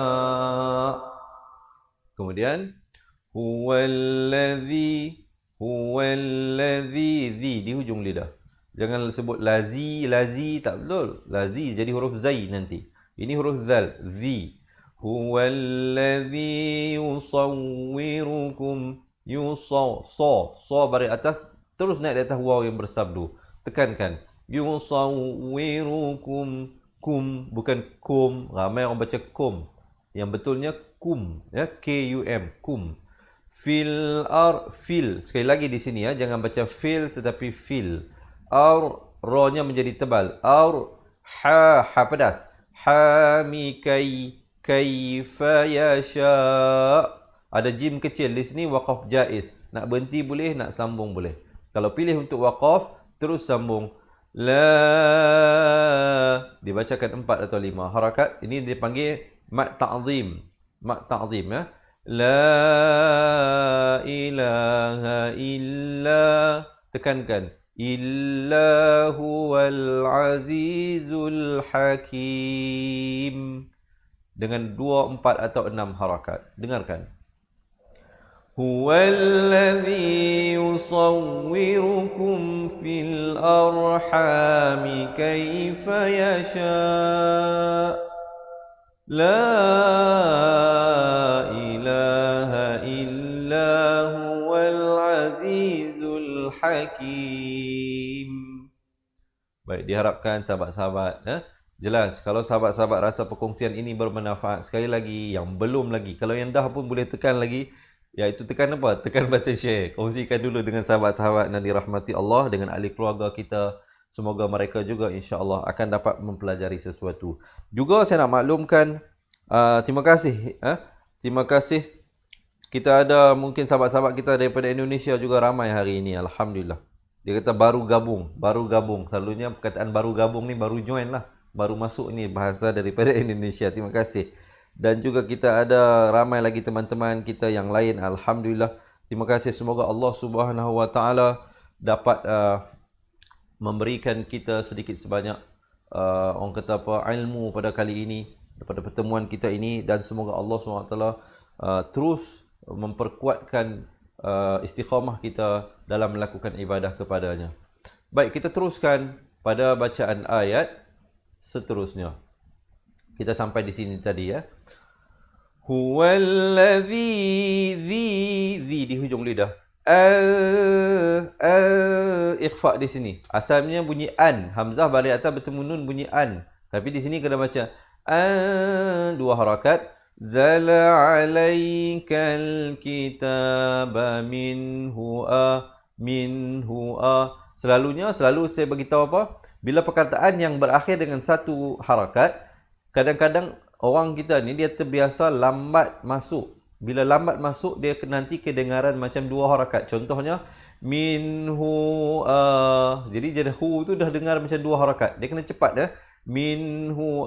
Kemudian huwallazi di hujung lidah. Jangan sebut lazi tak betul. Lazi jadi huruf zai nanti. Ini huruf zal, zi. Huwallazi yusawwirukum so baris atas terus naik di atas waw yang bersabdu. Tekankan. Yusawwirukum bukan kum. Ramai orang baca kum. Yang betulnya kum ya, K-U-M, kum. Fil. Sekali lagi di sini ya, jangan baca fil tetapi fil. Ro-nya menjadi tebal. Ha pedas. Hami kaifa yasha. Ada jim kecil di sini, waqaf jaiz. Nak berhenti boleh, nak sambung boleh. Kalau pilih untuk waqaf, terus sambung. La, dibacakan 4 atau 5 harakat. Ini dipanggil mat ta'zim. Mat ta'zim ya. La ilaha illa, tekankan, illa huwal azizul hakim. Dengan 2, 4 atau 6 harakat. Dengarkan. Huwallazi yusawwirukum fil arhami kaifa yasha. La ilaha illa huwal azizul hakim. Baik, diharapkan sahabat-sahabat jelas. Kalau sahabat-sahabat rasa perkongsian ini bermanfaat, sekali lagi, yang belum lagi, kalau yang dah pun boleh tekan lagi, iaitu tekan apa? Tekan button share. Kongsikan dulu dengan sahabat-sahabat yang dirahmati Allah, dengan ahli keluarga kita. Semoga mereka juga insya-Allah akan dapat mempelajari sesuatu. Juga saya nak maklumkan, terima kasih. Terima kasih. Kita ada mungkin sahabat-sahabat kita daripada Indonesia juga ramai hari ini. Alhamdulillah. Dia kata baru gabung. Selalunya perkataan baru gabung ni baru join lah. Baru masuk ni bahasa daripada Indonesia. Terima kasih. Dan juga kita ada ramai lagi teman-teman kita yang lain. Alhamdulillah. Terima kasih. Semoga Allah Subhanahu Wa Taala dapat memberikan kita sedikit sebanyak orang kata apa, ilmu pada kali ini, pada pertemuan kita ini, dan semoga Allah SWT terus memperkuatkan istiqamah kita dalam melakukan ibadah kepadanya. Baik, kita teruskan pada bacaan ayat seterusnya. Kita sampai di sini tadi ya. Huwallazi di hujung lidah. Ikhfa di sini. Asalnya bunyi an. Hamzah balik atas bertemu nun bunyi an. Tapi di sini kena baca 2 harakat. Zala alaikal kitaba minhu Selalu saya beritahu apa? Bila perkataan yang berakhir dengan 1 harakat, kadang-kadang orang kita ni dia terbiasa lambat masuk. Bila lambat masuk, dia nanti kedengaran macam 2 harakat. Contohnya, minhu jadi hu tu dah dengar macam 2 harakat. Dia kena cepat ya. Minhu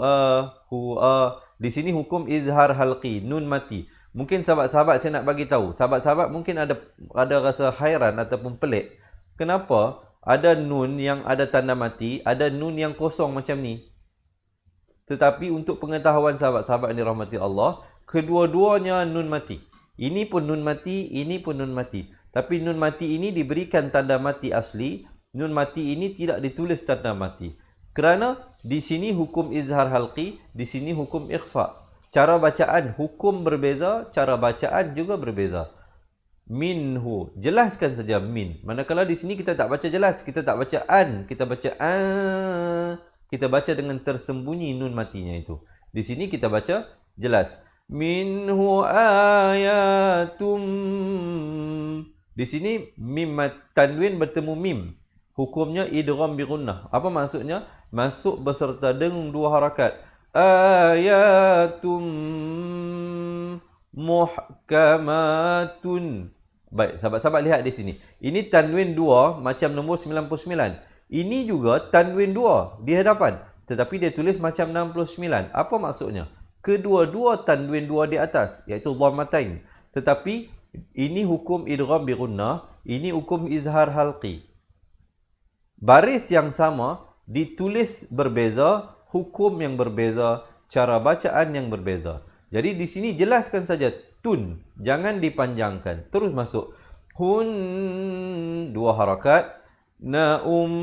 Di sini hukum izhar halqi, nun mati. Mungkin sahabat-sahabat saya nak bagi tahu. Sahabat-sahabat mungkin ada rasa hairan ataupun pelik. Kenapa ada nun yang ada tanda mati, ada nun yang kosong macam ni? Tetapi untuk pengetahuan sahabat-sahabat yang dirahmati Allah, kedua-duanya nun mati. Ini pun nun mati, ini pun nun mati. Tapi nun mati ini diberikan tanda mati asli. Nun mati ini tidak ditulis tanda mati. Kerana di sini hukum izhar halqi, di sini hukum ikhfa. Cara bacaan hukum berbeza, cara bacaan juga berbeza. minhu. Jelaskan saja min. Manakala di sini kita tak baca jelas, kita tak baca an, kita baca an. Kita baca dengan tersembunyi nun matinya itu. Di sini kita baca jelas. Minhu ayatum. Di sini mim tanwin bertemu mim. Hukumnya idgham bi gunnah. Apa maksudnya? Masuk beserta dengung dua harakat. Ayatum muhkamatun. Baik, sahabat-sahabat lihat di sini. Ini tanwin 2 macam nombor 99. Ini juga tanwin 2 di hadapan. Tetapi dia tulis macam 69. Apa maksudnya? Kedua-dua tanwin 2 di atas, iaitu dhammatain. Tetapi ini hukum idgham bi gunnah, ini hukum izhar halqi. Baris yang sama ditulis berbeza, hukum yang berbeza, cara bacaan yang berbeza. Jadi di sini jelaskan saja tun, jangan dipanjangkan. Terus masuk hun, dua harakat, naum,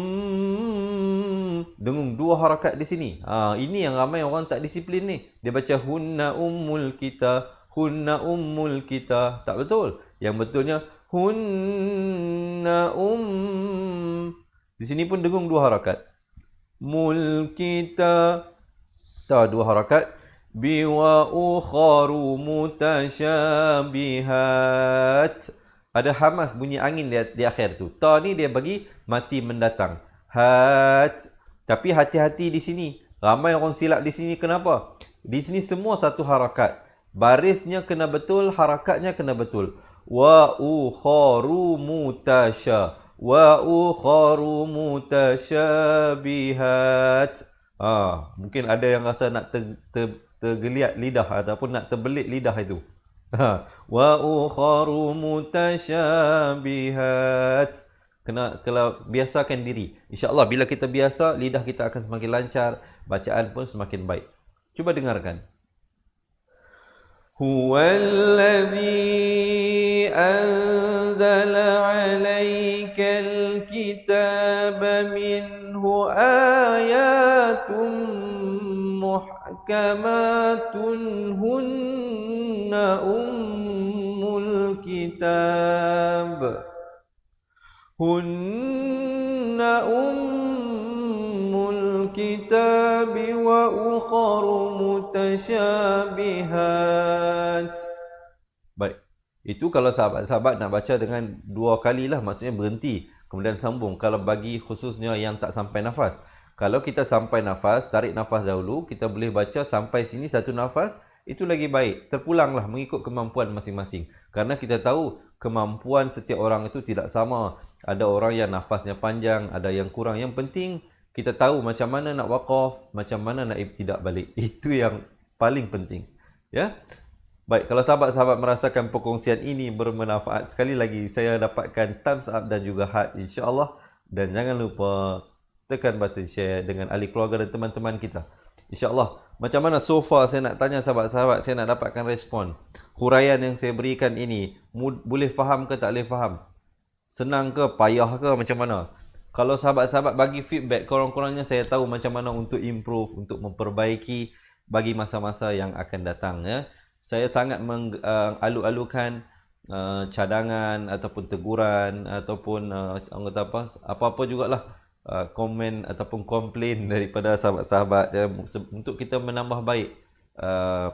dengung dua harakat di sini. Ini yang ramai orang tak disiplin ni. Dia baca hunna ummul kita, hunna ummul kita. Tak betul. Yang betulnya hunna Di sini pun dengung dua harakat. Mul kita, tak dua harakat. Biwa ukharu mutasyabihat. Ada hamas bunyi angin di akhir tu. Ta ni dia bagi mati mendatang. Hat. Tapi hati-hati di sini. Ramai orang silap di sini. Kenapa? Di sini semua satu harakat. Barisnya kena betul, harakatnya kena betul. Wa ukharu mutasya. Wa ukharu mutasyabihat. Mungkin ada yang rasa nak tergeliat lidah ataupun nak terbelit lidah itu. Wa ukharu mutasyabihat. Kalau biasakan diri. InsyaAllah bila kita biasa, lidah kita akan semakin lancar. Bacaan pun semakin baik. Cuba dengarkan. Huwallazi anzala alaikal kitaba minhu ayatum muhkamatun hunna ummul kitab. Hunna ummul kitab wa ukharu mutasyabihat. Baik. Itu kalau sahabat-sahabat nak baca dengan dua kali lah. Maksudnya berhenti. Kemudian sambung. Kalau bagi khususnya yang tak sampai nafas. Kalau kita sampai nafas, tarik nafas dahulu. Kita boleh baca sampai sini satu nafas. Itu lagi baik. Terpulanglah mengikut kemampuan masing-masing. Karena kita tahu kemampuan setiap orang itu tidak sama. Ada orang yang nafasnya panjang, ada yang kurang. Yang penting kita tahu macam mana nak waqaf, macam mana nak ibtidak balik. Itu yang paling penting. Ya. Baik, kalau sahabat-sahabat merasakan perkongsian ini bermanfaat, sekali lagi saya dapatkan thumbs up dan juga heart insya-Allah. Dan jangan lupa tekan button share dengan ahli keluarga dan teman-teman kita. InsyaAllah. Macam mana so far saya nak tanya sahabat-sahabat, saya nak dapatkan respon. Huraian yang saya berikan ini, boleh faham ke tak boleh faham? Senang ke, payah ke, macam mana? Kalau sahabat-sahabat bagi feedback, kurang-kurangnya saya tahu macam mana untuk improve, untuk memperbaiki bagi masa-masa yang akan datang. Ya. Saya sangat mengalu-alukan cadangan ataupun teguran ataupun apa-apa jugalah. Komen ataupun komplain daripada sahabat-sahabat ya, untuk kita menambah baik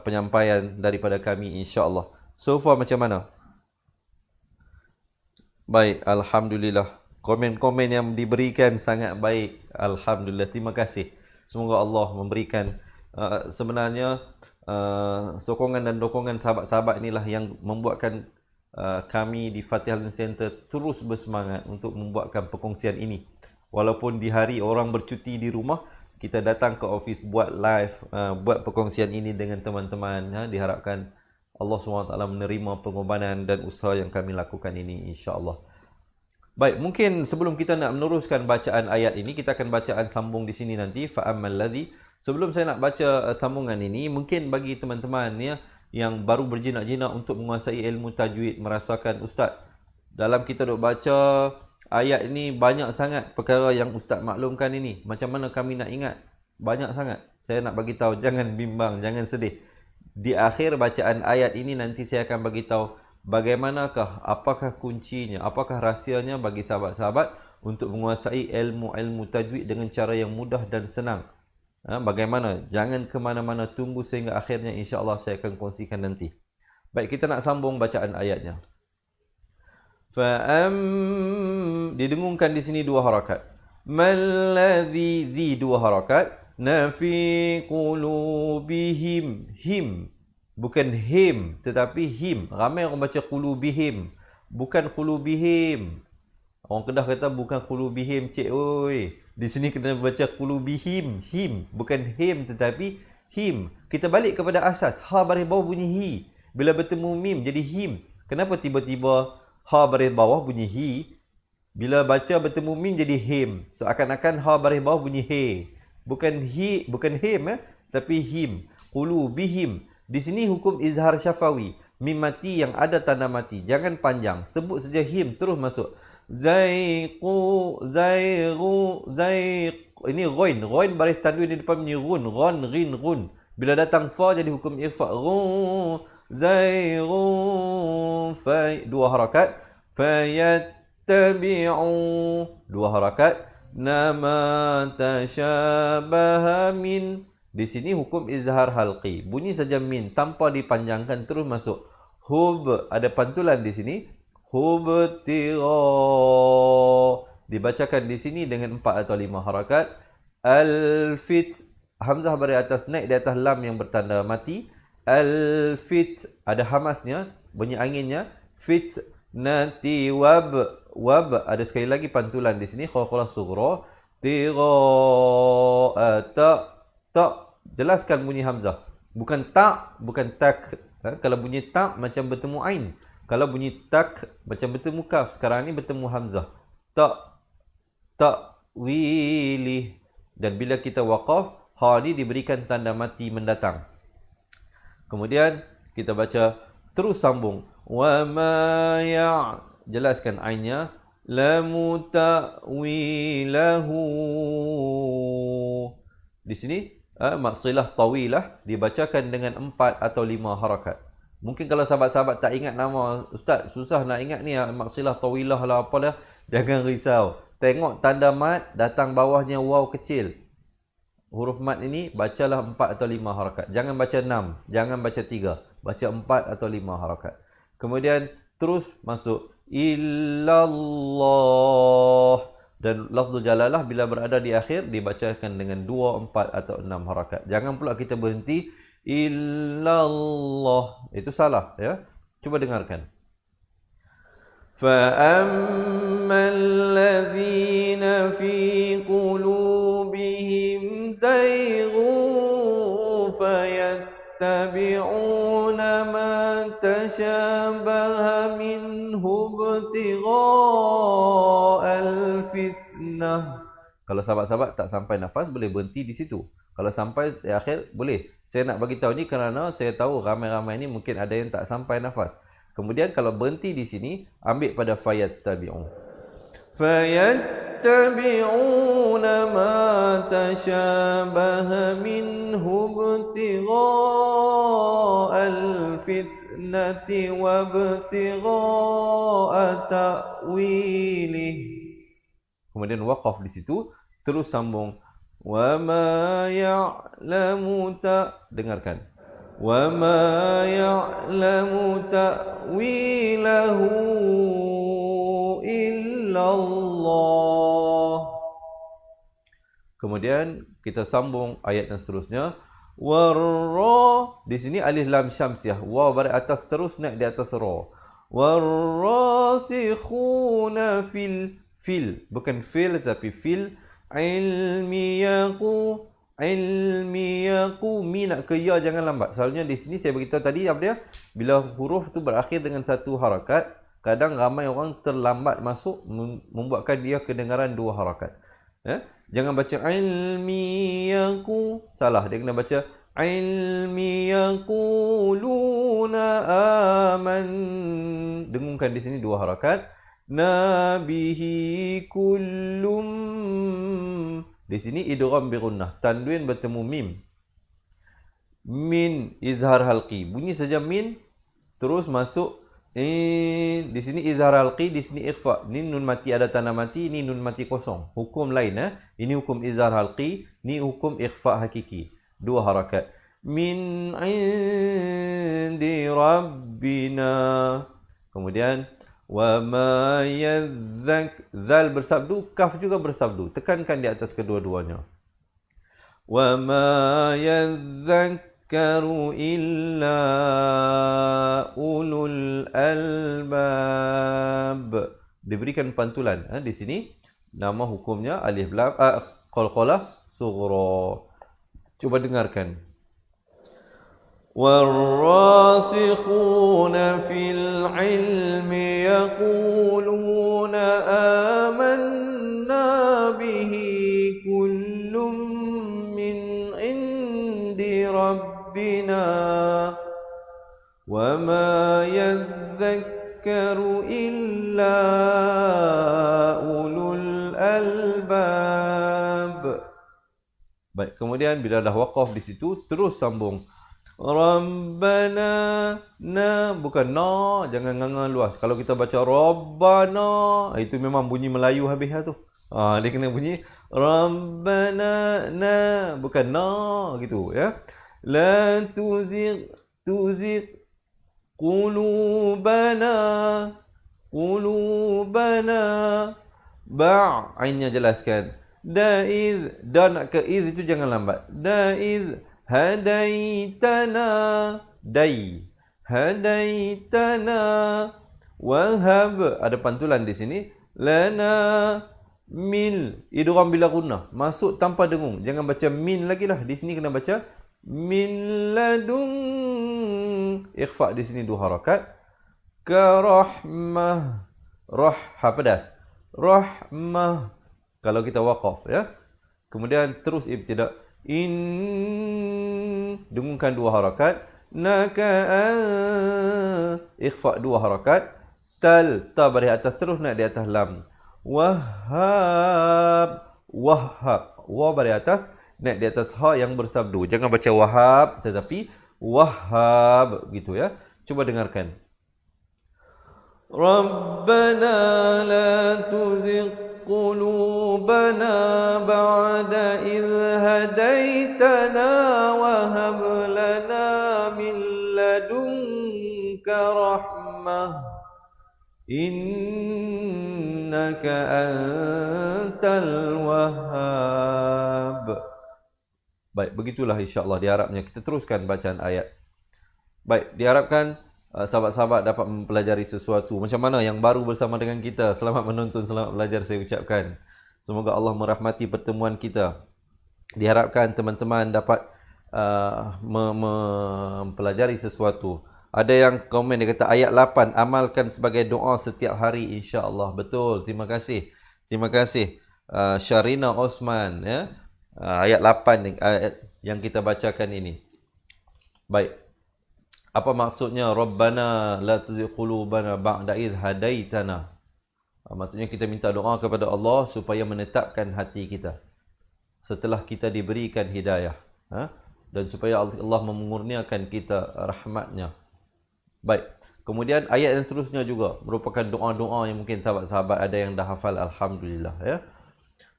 penyampaian daripada kami insya-Allah. So far macam mana? Baik, alhamdulillah. Komen-komen yang diberikan sangat baik. Alhamdulillah, terima kasih. Semoga Allah memberikan sebenarnya sokongan dan dokongan sahabat-sahabat inilah yang membuatkan kami di Fatihah Learning Center terus bersemangat untuk membuatkan perkongsian ini. Walaupun di hari orang bercuti di rumah, kita datang ke office buat live, buat perkongsian ini dengan teman-teman. Diharapkan Allah SWT menerima pengorbanan dan usaha yang kami lakukan ini insya-Allah. Baik, mungkin sebelum kita nak meneruskan bacaan ayat ini, kita akan bacaan sambung di sini nanti. Fa'ammal ladzi. Sebelum saya nak baca sambungan ini, mungkin bagi teman-teman ya yang baru berjinak-jinak untuk menguasai ilmu tajwid, merasakan ustaz, dalam kita duk baca ayat ini banyak sangat perkara yang ustaz maklumkan ini. Macam mana kami nak ingat? Banyak sangat. Saya nak bagi tahu, jangan bimbang, jangan sedih. Di akhir bacaan ayat ini nanti saya akan bagi tahu bagaimanakah, apakah kuncinya, apakah rahsianya bagi sahabat-sahabat untuk menguasai ilmu-ilmu tajwid dengan cara yang mudah dan senang. Bagaimana? Jangan ke mana-mana, tunggu sehingga akhirnya, insya-Allah saya akan kongsikan nanti. Baik, kita nak sambung bacaan ayatnya. Didengungkan di sini dua harakat. Malladzi, zi dua harakat. Nafi qulubihim, him. Bukan him, tetapi him. Ramai orang baca qulubihim. Bukan qulubihim. Orang Kedah kata bukan qulubihim, cik oi. Di sini kena baca qulubihim, him. Bukan him, tetapi him. Kita balik kepada asas. Ha baris bawah bunyi hi. Bila bertemu mim jadi him. Kenapa tiba-tiba ha baris bawah bunyi hi? Bila baca bertemu mim jadi him. Seakan-akan ha baris bawah bunyi he. Bukan hi, bukan him, tapi him. Qulubihim. Di sini hukum izhar syafawi. Mim mati yang ada tanda mati. Jangan panjang. Sebut saja him, terus masuk. Zaiqu, zaiqu, zaiq. Ini ghain. Ghain baris tanwin di depan bunyi gun. Ghan, rin, gun. Bila datang fa jadi hukum irfa. Gun, zaiqu, fa. Dua harakat. Fayattabi'u. Dua harakat. Nama tasyabaha min. Di sini hukum izhar halqi. Bunyi saja min tanpa dipanjangkan, terus masuk. Hub, ada pantulan di sini. Hubtira. Dibacakan di sini dengan 4 atau 5 harakat. Al-fit. Hamzah baris atas naik di atas lam yang bertanda mati. Al-fit. Ada hamasnya, bunyi anginnya. Fit. Nati wab. Wab. Ada sekali lagi pantulan di sini. Khawalah sughra. Tira. Tak. Tak. Jelaskan bunyi hamzah. Bukan tak, bukan tak. Kalau bunyi tak macam bertemu ain. Kalau bunyi tak macam bertemu kaf. Sekarang ni bertemu hamzah. Tak. Tak. Wilih. Dan bila kita waqaf, ha ni diberikan tanda mati mendatang. Kemudian kita baca terus sambung. Wa ma ya'. Jelaskan ainnya. Lamu ta'wilahu. Di sini maksilah tawilah dibacakan dengan 4 atau 5 harakat. Mungkin kalau sahabat-sahabat tak ingat nama, ustaz susah nak ingat ni maksilah tawilah lah apa dah, jangan risau. Tengok tanda mat datang bawahnya waw kecil. Huruf mat ini bacalah 4 atau 5 harakat. Jangan baca 6, jangan baca 3, baca 4 atau 5 harakat. Kemudian terus masuk illallah. Dan lafzul jalalah bila berada di akhir dibacakan dengan 2, 4 atau 6 harakat. Jangan pula kita berhenti illallah. Itu salah ya. Cuba dengarkan. Fa ammal ladzina fi qulubihim zayghun fayattabi'una ma tashabaha minhu ibtigha'al fitnah. Kalau sahabat-sahabat tak sampai nafas boleh berhenti di situ. Kalau sampai di akhir boleh. Saya nak bagi tahu ni kerana saya tahu ramai-ramai ni mungkin ada yang tak sampai nafas. Kemudian kalau berhenti di sini, ambil pada fayattabi'un. Fayattabi'una ma tashabaha minhu ibtigha'al fitnati wa ibtigha'a ta'wilih. Kemudian waqaf di situ, terus sambung. Wa ma ya'lamu dengarkan. Wa ma ya'lamu ta'wilahu illallah. Kemudian kita sambung ayat yang seterusnya. Warra. Di sini alif lam syamsiah. Wa baris atas terus naik di atas ra. Warrasikhuna fil. Bukan fil tapi fil. Ilmiyaku. Mi nak ke ya jangan lambat. Selalunya di sini saya beritahu tadi apa dia? Bila huruf tu berakhir dengan satu harakat, kadang ramai orang terlambat masuk membuatkan dia kedengaran 2 harakat. Jangan baca ilmiyaku. Salah, dia kena baca ilmiyaquluna aman. Dengungkan di sini 2 harakat. Nabihi kullum. Di sini idgham bi gunnah, tanwin bertemu mim. Min izhar halqi. Bunyi saja min, terus masuk Di sini izhar halqi, di sini ikhfa. Ni nun mati ada tanda mati, ni nun mati kosong. Hukum lain Ini hukum izhar halqi, ni hukum ikhfa hakiki. Dua harakat. Min indi rabbina. Kemudian wa ma yadzak, zal bersabdu, kaf juga bersabdu. Tekankan di atas kedua-duanya. Wa ma yadzakkaru illa ulul albab. Diberikan pantulan di sini. Nama hukumnya alif lam qalqalah sughra. Coba dengarkan. والراسخون في العلم يقولون آمنا به كل من عند ربنا وما يذكر إلا أولو الألباب. Baik, kemudian bila dah waqaf di situ, terus sambung. Rabbana, bukan na, jangan nganga luas. Kalau kita baca Rabbana, itu memang bunyi Melayu habis tu. Dia kena bunyi Rabbana, bukan na gitu ya. La tuzigh qulubana, ainnya jelaskan. Da'iz, nak ke iz itu jangan lambat. Da'iz hadaitana, hadaitana, wahab, ada pantulan di sini. Lana min, idgham bila gunnah, masuk tanpa dengung. Jangan baca min lagi lah. Di sini kena baca min ladun. Ikhfa di sini dua harakat. Karahmah, pedas. Rahmah kalau kita waqaf ya. Kemudian terus ibtida. Dengungkan dua harakat. Ikhfa dua harakat. Ta bari atas terus naik di atas lam. Wahhab, wa bari atas naik di atas ha yang bersabdu. Jangan baca wahab tetapi wahhab gitu ya. Coba dengarkan. Rabbana la tuzigh قلوبنا بعد إذ هديتنا وهب لنا من لدنك رحمة إنك أنت الوهاب. Baik, begitulah insya-Allah diharapnya. Kita teruskan bacaan ayat. Baik, diharapkan sahabat-sahabat dapat mempelajari sesuatu. Macam mana yang baru bersama dengan kita. Selamat menonton, selamat belajar saya ucapkan. Semoga Allah merahmati pertemuan kita. Diharapkan teman-teman dapat mempelajari sesuatu. Ada yang komen, dia kata ayat 8, amalkan sebagai doa setiap hari insya-Allah. Betul, terima kasih. Terima kasih Syarina Osman ya. Ayat 8 ayat yang kita bacakan ini. Baik. Apa maksudnya Rabbana la tuzigh qulubana ba'da idh hadaitana? Maksudnya kita minta doa kepada Allah supaya menetapkan hati kita setelah kita diberikan hidayah, dan supaya Allah memurniakan kita rahmatnya. Baik. Kemudian ayat yang seterusnya juga merupakan doa-doa yang mungkin sahabat-sahabat ada yang dah hafal, alhamdulillah ya.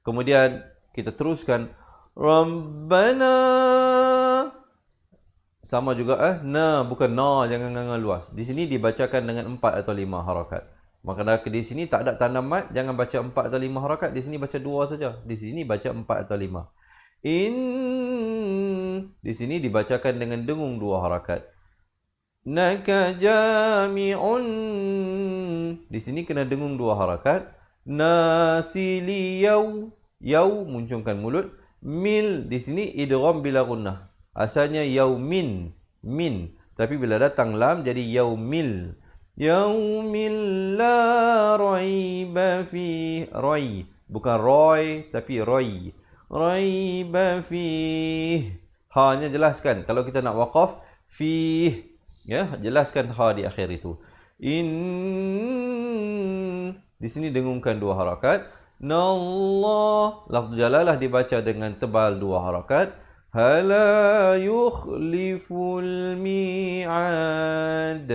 Kemudian kita teruskan Rabbana, sama juga bukan na, jangan nganga luas. Di sini dibacakan dengan 4 atau 5 harakat. Maka di sini tak ada tanda mat, jangan baca 4 atau 5 harakat. Di sini baca 2 saja. Di sini baca 4 atau 5. Di sini dibacakan dengan dengung 2 harakat. Naka jami'un. Di sini kena dengung 2 harakat. Nasiliyau, muncungkan mulut. Mil, di sini idgham bila gunnah. Asalnya yaumin, min. Tapi bila datang lam jadi yaumil. Yaumil la raiba fi, rai. Bukan roy, tapi roy. Raiba fi. Ha-nya jelaskan. Kalau kita nak waqaf, fi. Ya, jelaskan ha di akhir itu. Di sini dengungkan 2 harakat. Nallah. Lafz jalalah dibaca dengan tebal 2 harakat. Hala yukhliful mi'ad.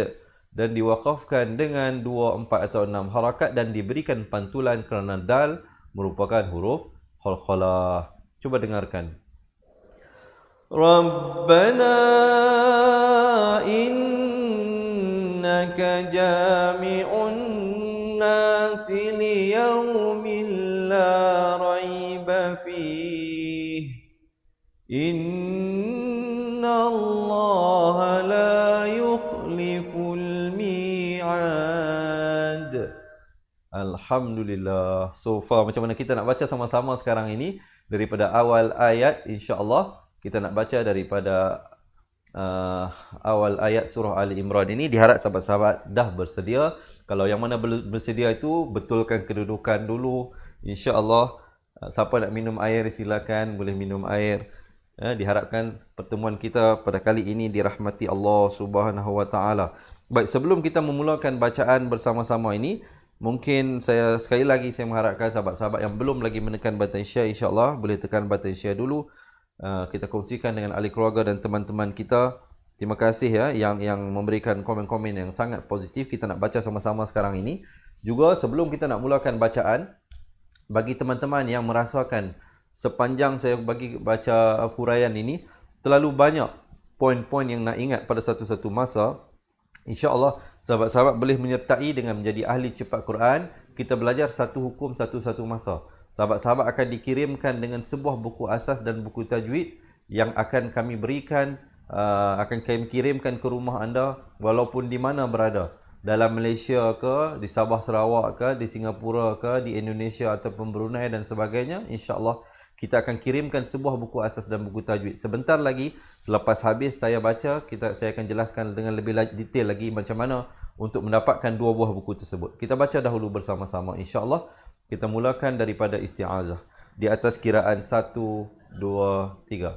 dan diwakafkan dengan 2, 4 atau 6 harakat dan diberikan pantulan kerana dal merupakan huruf qalqalah. Cuba dengarkan. Rabbana innaka jami'un nasi liyaumin la raiba fih. Inna Allah la yukhliful mi'ad. Alhamdulillah. So far macam mana kita nak baca sama-sama sekarang ini daripada awal ayat, insya-Allah kita nak baca daripada awal ayat surah Ali Imran ini. Diharap sahabat-sahabat dah bersedia. Kalau yang mana bersedia itu betulkan kedudukan dulu. Insya-Allah siapa nak minum air silakan boleh minum air. Diharapkan pertemuan kita pada kali ini dirahmati Allah Subhanahu Wa Taala. Baik, sebelum kita memulakan bacaan bersama-sama ini, mungkin sekali lagi saya mengharapkan sahabat-sahabat yang belum lagi menekan button share, insya-Allah boleh tekan button share dulu. Kita kongsikan dengan ahli keluarga dan teman-teman kita. Terima kasih ya yang memberikan komen-komen yang sangat positif. Kita nak baca sama-sama sekarang ini. Juga sebelum kita nak mulakan bacaan, bagi teman-teman yang merasakan sepanjang saya baca huraian ini terlalu banyak poin-poin yang nak ingat pada satu-satu masa, insya-Allah sahabat-sahabat boleh menyertai dengan menjadi ahli cepat Quran. Kita belajar satu hukum satu-satu masa. Sahabat-sahabat akan dikirimkan dengan sebuah buku asas dan buku tajwid yang akan kami berikan, akan kami kirimkan ke rumah anda walaupun di mana berada. Dalam Malaysia ke, di Sabah Sarawak ke, di Singapura ke, di Indonesia ataupun Brunei dan sebagainya, insya-Allah kita akan kirimkan sebuah buku asas dan buku tajwid. Sebentar lagi selepas habis saya baca, saya akan jelaskan dengan lebih detail lagi macam mana untuk mendapatkan 2 buah buku tersebut. Kita baca dahulu bersama-sama, insya-Allah. Kita mulakan daripada isti'azah. Di atas kiraan 1, 2, 3.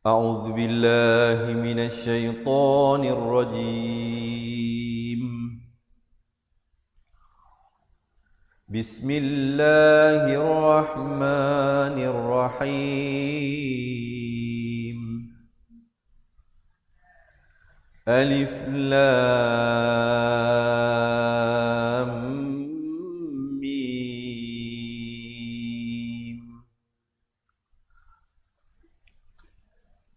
A'udzu billahi minasy syaithanir rajim. Bismillahirrahmanirrahim. Alif Lam Mim.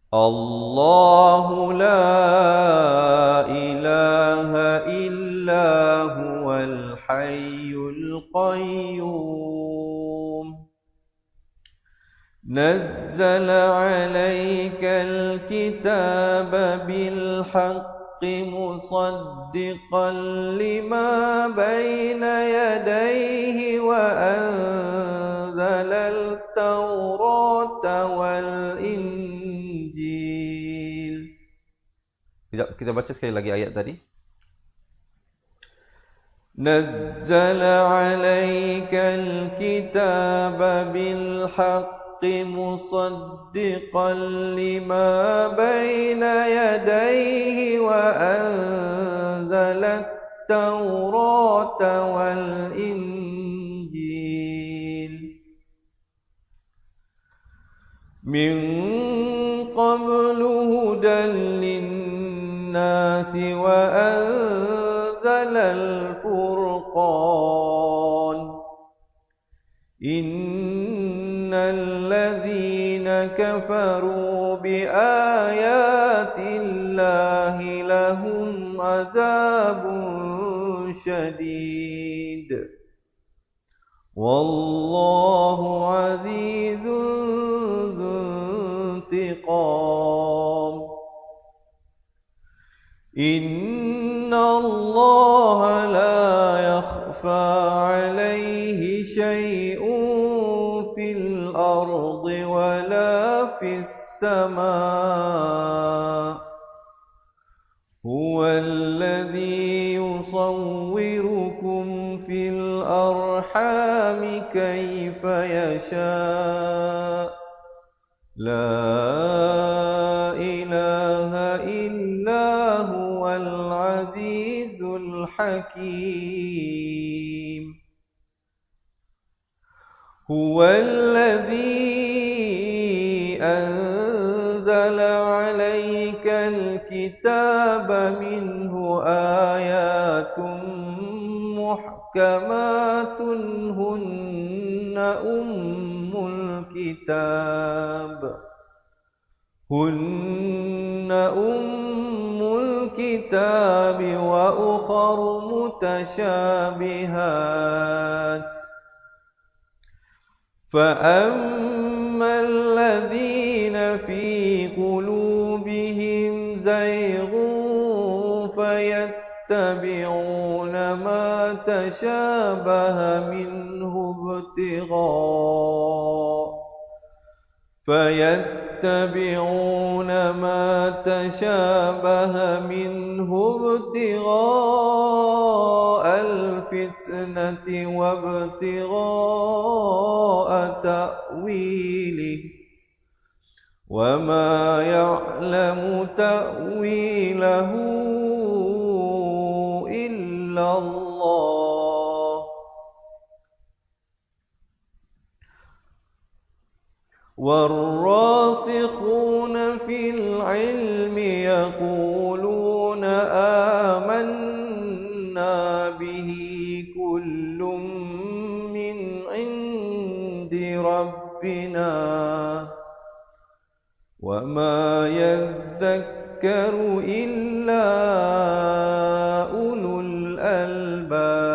Allahu la ilaha illa huwal hayyul qayyum. Nazzala 'alaikal kitaba bil haqqi musaddiqan lima baina yadayhi wa anzalal tawrata wal injil. Kita baca sekali lagi ayat tadi. Nazzala 'alaikal kitaba bil haqqi musaddiqan lima baina yadayhi wa anzalat tawrata wal injil. Min qablu hudan linnasi wa anzalal furqan. Innal ladzina kafaru bi ayatillahi lahum adzabun syadid. Wallahu azizun dzuntiqam. Inna Allah la yakhfa 'alaihi syai'un fil ardi wa la fis sama'. Huwa alladhi yusawwirukum fil arhami kayfa yasha'. La ilaha illa huwal azizul hakim. Huwallazi anzala 'alaikal الكتاب منه آيات محكمات هن أم الكتاب وأخر متشابهات فأما الذين في قلوبهم زيغ فيتبعون ما تشابه منه ابتغاء الفتنة وابتغاء تأويله وما يعلم تأويله إلا الله والراسخون في العلم يقولون آمنا به كل من عند ربنا وما يذكر إلا أولو الألباب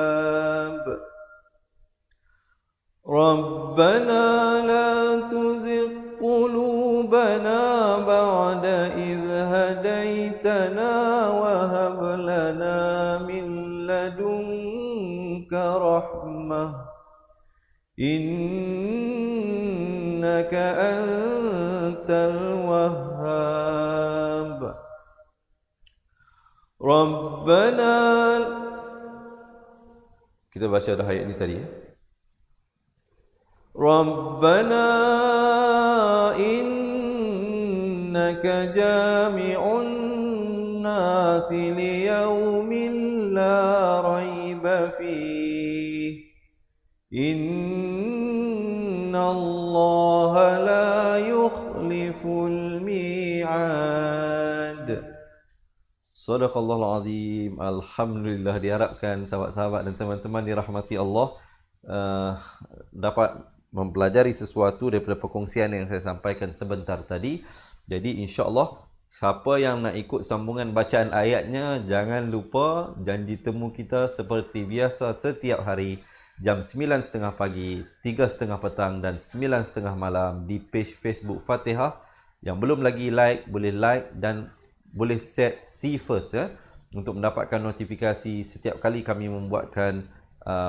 ربنا لا تزغ قلوبنا بعد إذ هديتنا وهب لنا من لدنك رحمة إنك أنت الوهاب ربنا. Kita baca dah ayat ini tadi ya. ربنا إنك جامع الناس ليوم لا ريب فيه إن الله لا يخلف الميعاد. Sadaqallahul azim. Alhamdulillah, diharapkan sahabat-sahabat dan teman-teman dirahmati Allah dapat mempelajari sesuatu daripada perkongsian yang saya sampaikan sebentar tadi. Jadi insya-Allah siapa yang nak ikut sambungan bacaan ayatnya, jangan lupa janji temu kita seperti biasa setiap hari jam 9.30 pagi, 3.30 petang dan 9.30 malam di page Facebook Fatihah. Yang belum lagi like, boleh like dan boleh set see first ya, untuk mendapatkan notifikasi setiap kali kami membuatkan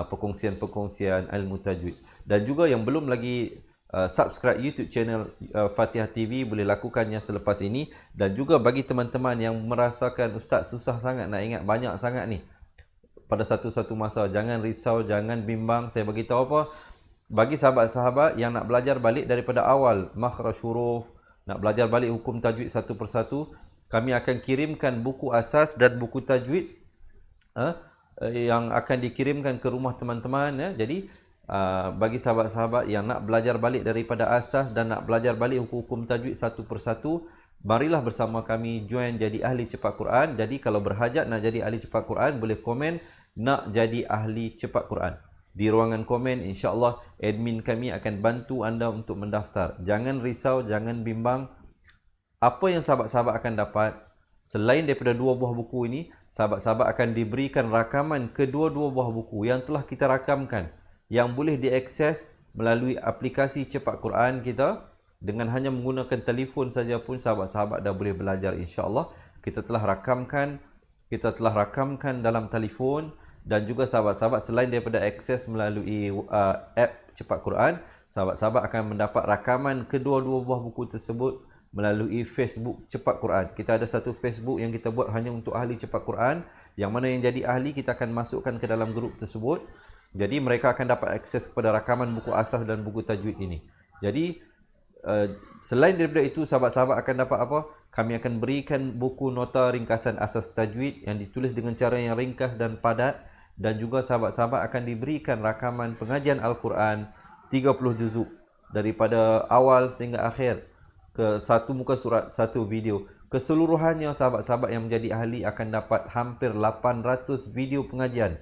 perkongsian-perkongsian ilmu tajwid. Dan juga yang belum lagi subscribe YouTube channel Fatihah TV, boleh lakukannya selepas ini. Dan juga bagi teman-teman yang merasakan ustaz susah sangat nak ingat banyak sangat ni pada satu-satu masa, jangan risau, jangan bimbang. Saya bagi tahu apa, bagi sahabat-sahabat yang nak belajar balik daripada awal makhraj huruf, nak belajar balik hukum tajwid satu persatu, kami akan kirimkan buku asas dan buku tajwid yang akan dikirimkan ke rumah teman-teman ya. Jadi bagi sahabat-sahabat yang nak belajar balik daripada asas dan nak belajar balik hukum-hukum tajwid satu persatu, marilah bersama kami join jadi ahli cepat Quran. Jadi kalau berhajat nak jadi ahli cepat Quran, boleh komen nak jadi ahli cepat Quran. Di ruangan komen, insya-Allah admin kami akan bantu anda untuk mendaftar. Jangan risau, jangan bimbang. Apa yang sahabat-sahabat akan dapat selain daripada dua buah buku ini, sahabat-sahabat akan diberikan rakaman kedua-dua buah buku yang telah kita rakamkan, yang boleh diakses melalui aplikasi cepat Quran kita. Dengan hanya menggunakan telefon saja pun sahabat-sahabat dah boleh belajar, insya-Allah. Kita telah rakamkan dalam telefon. Dan juga sahabat-sahabat selain daripada akses melalui app cepat Quran, sahabat-sahabat akan mendapat rakaman kedua-dua buah buku tersebut melalui Facebook cepat Quran. Kita ada satu Facebook yang kita buat hanya untuk ahli cepat Quran. Yang mana yang jadi ahli kita akan masukkan ke dalam grup tersebut. Jadi mereka akan dapat akses kepada rakaman buku asas dan buku tajwid ini. Jadi selain daripada itu, sahabat-sahabat akan dapat apa? Kami akan berikan buku nota ringkasan asas tajwid yang ditulis dengan cara yang ringkas dan padat. Dan juga sahabat-sahabat akan diberikan rakaman pengajian Al-Quran 30 juzuk daripada awal sehingga akhir, ke satu muka surat, satu video. Keseluruhannya sahabat-sahabat yang menjadi ahli akan dapat hampir 800 video pengajian.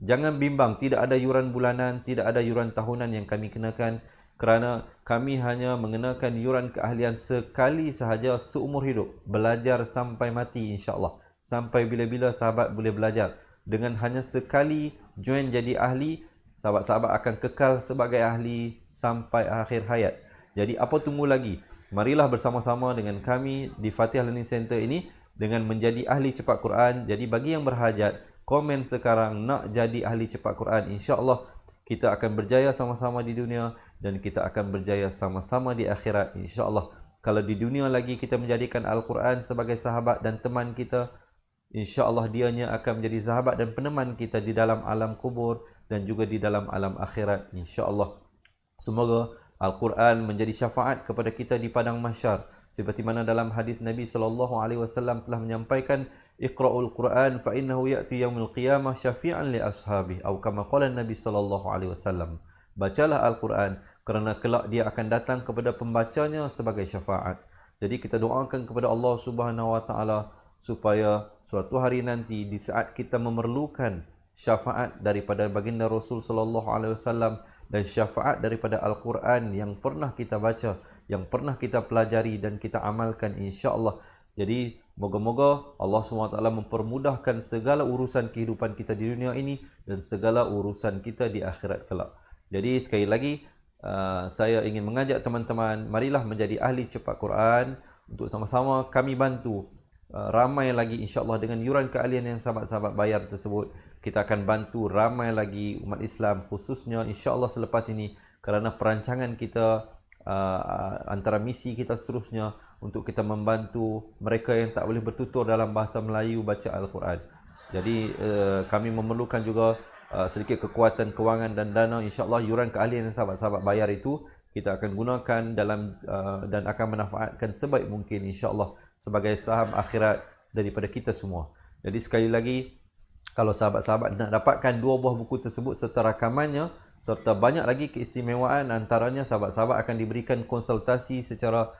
Jangan bimbang, tidak ada yuran bulanan, tidak ada yuran tahunan yang kami kenakan, kerana kami hanya mengenakan yuran keahlian sekali sahaja seumur hidup. Belajar sampai mati insya-Allah. Sampai bila-bila sahabat boleh belajar. Dengan hanya sekali join jadi ahli, sahabat-sahabat akan kekal sebagai ahli sampai akhir hayat. Jadi apa tunggu lagi? Marilah bersama-sama dengan kami di Fatihah Learning Center ini dengan menjadi ahli cepat Quran. Jadi bagi yang berhajat, komen sekarang nak jadi ahli cepat Quran. InsyaAllah kita akan berjaya sama-sama di dunia dan kita akan berjaya sama-sama di akhirat. InsyaAllah kalau di dunia lagi kita menjadikan Al-Quran sebagai sahabat dan teman kita, InsyaAllah dianya akan menjadi sahabat dan peneman kita di dalam alam kubur dan juga di dalam alam akhirat. InsyaAllah. Semoga Al-Quran menjadi syafaat kepada kita di padang mahsyar. Seperti mana dalam hadis Nabi SAW telah menyampaikan, Iqra'ul Quran fa innahu ya'ti yaumil qiyamah syafi'an li ashabih. Atau kama qala Nabi SAW. Bacalah Al-Quran kerana kelak dia akan datang kepada pembacanya sebagai syafaat. Jadi kita doakan kepada Allah Subhanahu Wa Taala supaya suatu hari nanti di saat kita memerlukan syafaat daripada baginda Rasul SAW dan syafaat daripada Al-Quran yang pernah kita baca, yang pernah kita pelajari dan kita amalkan insya-Allah. Jadi moga-moga Allah SWT mempermudahkan segala urusan kehidupan kita di dunia ini dan segala urusan kita di akhirat kelak. Jadi sekali lagi saya ingin mengajak teman-teman, marilah menjadi ahli cepat Quran untuk sama-sama kami bantu ramai lagi insya-Allah dengan yuran keahlian yang sahabat-sahabat bayar tersebut. Kita akan bantu ramai lagi umat Islam khususnya insya-Allah selepas ini kerana perancangan kita antara misi kita seterusnya untuk kita membantu mereka yang tak boleh bertutur dalam bahasa Melayu baca Al-Quran. Jadi kami memerlukan juga sedikit kekuatan kewangan dan dana. InsyaAllah yuran keahlian yang sahabat-sahabat bayar itu kita akan gunakan dalam dan akan manfaatkan sebaik mungkin insyaAllah sebagai saham akhirat daripada kita semua. Jadi sekali lagi, kalau sahabat-sahabat nak dapatkan 2 buah buku tersebut serta rakamannya serta banyak lagi keistimewaan, antaranya sahabat-sahabat akan diberikan konsultasi secara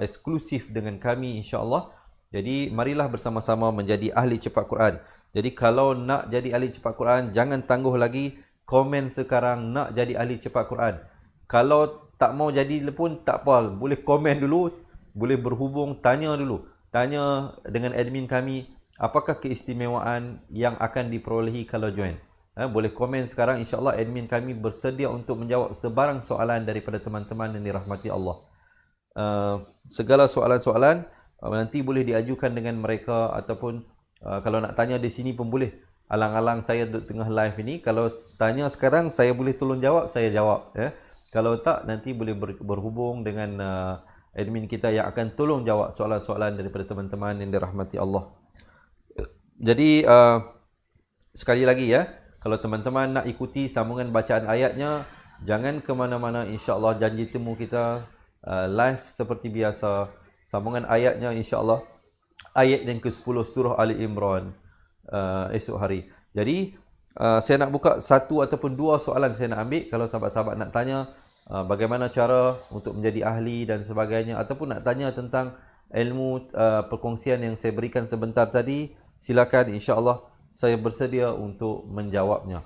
eksklusif dengan kami insya-Allah. Jadi marilah bersama-sama menjadi ahli cepat Quran. Jadi kalau nak jadi ahli cepat Quran, jangan tangguh lagi, komen sekarang nak jadi ahli cepat Quran. Kalau tak mau jadi pun tak apa, boleh komen dulu, boleh berhubung, tanya dulu. Tanya dengan admin kami, apakah keistimewaan yang akan diperolehi kalau join. Boleh komen sekarang, insya-Allah admin kami bersedia untuk menjawab sebarang soalan daripada teman-teman yang dirahmati Allah. Segala soalan-soalan nanti boleh diajukan dengan mereka ataupun kalau nak tanya di sini pun boleh. Alang-alang saya duduk tengah live ini, kalau tanya sekarang saya boleh tolong jawab, saya jawab ya. Kalau tak nanti boleh berhubung dengan admin kita yang akan tolong jawab soalan-soalan daripada teman-teman yang dirahmati Allah. Jadi sekali lagi ya, kalau teman-teman nak ikuti sambungan bacaan ayatnya, jangan ke mana-mana, insya-Allah janji temu kita live seperti biasa. Sambungan ayatnya insya-Allah ayat yang ke-10 surah Ali Imran esok hari. Jadi saya nak buka 1 ataupun 2 soalan saya nak ambil. Kalau sahabat-sahabat nak tanya bagaimana cara untuk menjadi ahli dan sebagainya, ataupun nak tanya tentang ilmu perkongsian yang saya berikan sebentar tadi, silakan, insya-Allah saya bersedia untuk menjawabnya.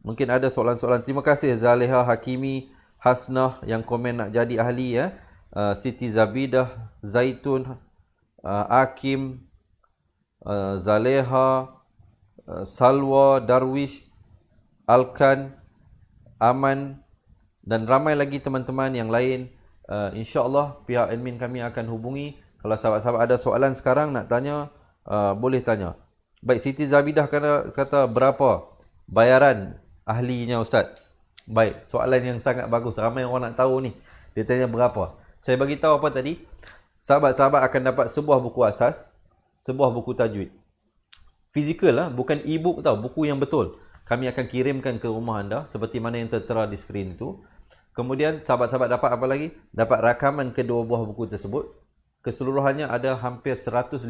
Mungkin ada soalan-soalan. Terima kasih Zaleha Hakimi Hasnah yang komen nak jadi ahli ya. Siti Zabidah, Zaitun, Akim, Zaleha, Salwa, Darwish, Alkan, Aman dan ramai lagi teman-teman yang lain. InsyaAllah pihak admin kami akan hubungi. Kalau sahabat-sahabat ada soalan sekarang nak tanya, boleh tanya. Baik, Siti Zabidah kata berapa bayaran ahlinya Ustaz? Baik, soalan yang sangat bagus. Ramai orang nak tahu ni. Dia tanya berapa. Saya bagi tahu apa tadi? Sahabat-sahabat akan dapat sebuah buku asas, sebuah buku tajwid. Fizikal lah, bukan e-book tau, buku yang betul. Kami akan kirimkan ke rumah anda seperti mana yang tertera di skrin itu. Kemudian sahabat-sahabat dapat apa lagi? Dapat rakaman kedua buah buku tersebut. Keseluruhannya ada hampir 150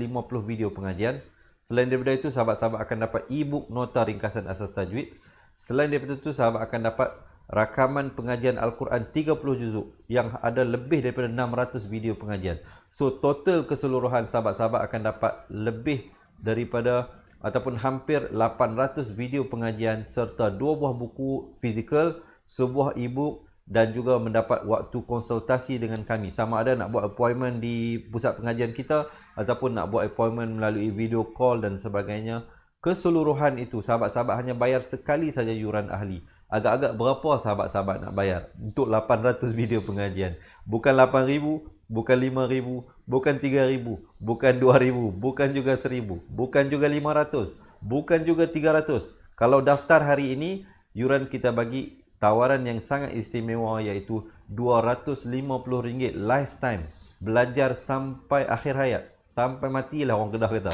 video pengajian. Selain daripada itu, sahabat-sahabat akan dapat e-book nota ringkasan asas tajwid. Selain daripada itu, sahabat akan dapat 2 buku PDF. 2 buku PDF tersebut akan diberikan kepada sahabat-sahabat. Selain daripada itu, sahabat-sahabat akan dapat 2 buku PDF tersebut akan diberikan kepada sahabat-sahabat. Selain daripada itu, sahabat akan dapat rakaman pengajian Al-Quran 30 juzuk yang ada lebih daripada 600 video pengajian. So total keseluruhan sahabat-sahabat akan dapat lebih daripada ataupun hampir 800 video pengajian serta 2 buah buku fizikal, sebuah e-book dan juga mendapat waktu konsultasi dengan kami. Sama ada nak buat appointment di pusat pengajian kita ataupun nak buat appointment melalui video call dan sebagainya. Keseluruhan itu sahabat-sahabat hanya bayar sekali saja yuran ahli. Agak-agak berapa sahabat-sahabat nak bayar untuk 800 video pengajian? Bukan 8,000, bukan 5,000, bukan 3,000, bukan 2,000, bukan juga 1,000, bukan juga 500, bukan juga 300. Kalau daftar hari ini, yuran kita bagi tawaran yang sangat istimewa iaitu RM250 lifetime. Belajar sampai akhir hayat, sampai matilah orang Kedah kata.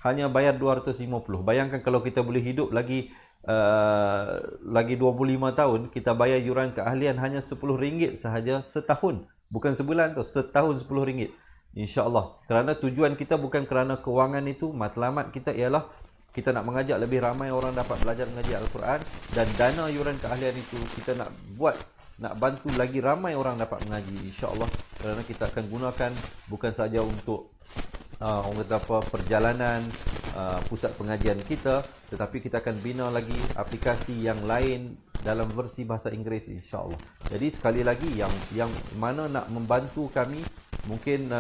Hanya bayar 250. Bayangkan kalau kita boleh hidup lagi 25 tahun, kita bayar yuran keahlian hanya RM10 sahaja setahun. Bukan sebulan tu, setahun RM10. InsyaAllah. Kerana tujuan kita bukan kerana kewangan itu, matlamat kita ialah kita nak mengajak lebih ramai orang dapat belajar mengaji Al-Quran, dan dana yuran keahlian itu kita nak buat, nak bantu lagi ramai orang dapat mengaji insya-Allah. Kerana kita akan gunakan bukan saja untuk orang kata apa, perjalanan pusat pengajian kita, tetapi kita akan bina lagi aplikasi yang lain dalam versi bahasa Inggeris insya-Allah. Jadi sekali lagi yang mana nak membantu kami mungkin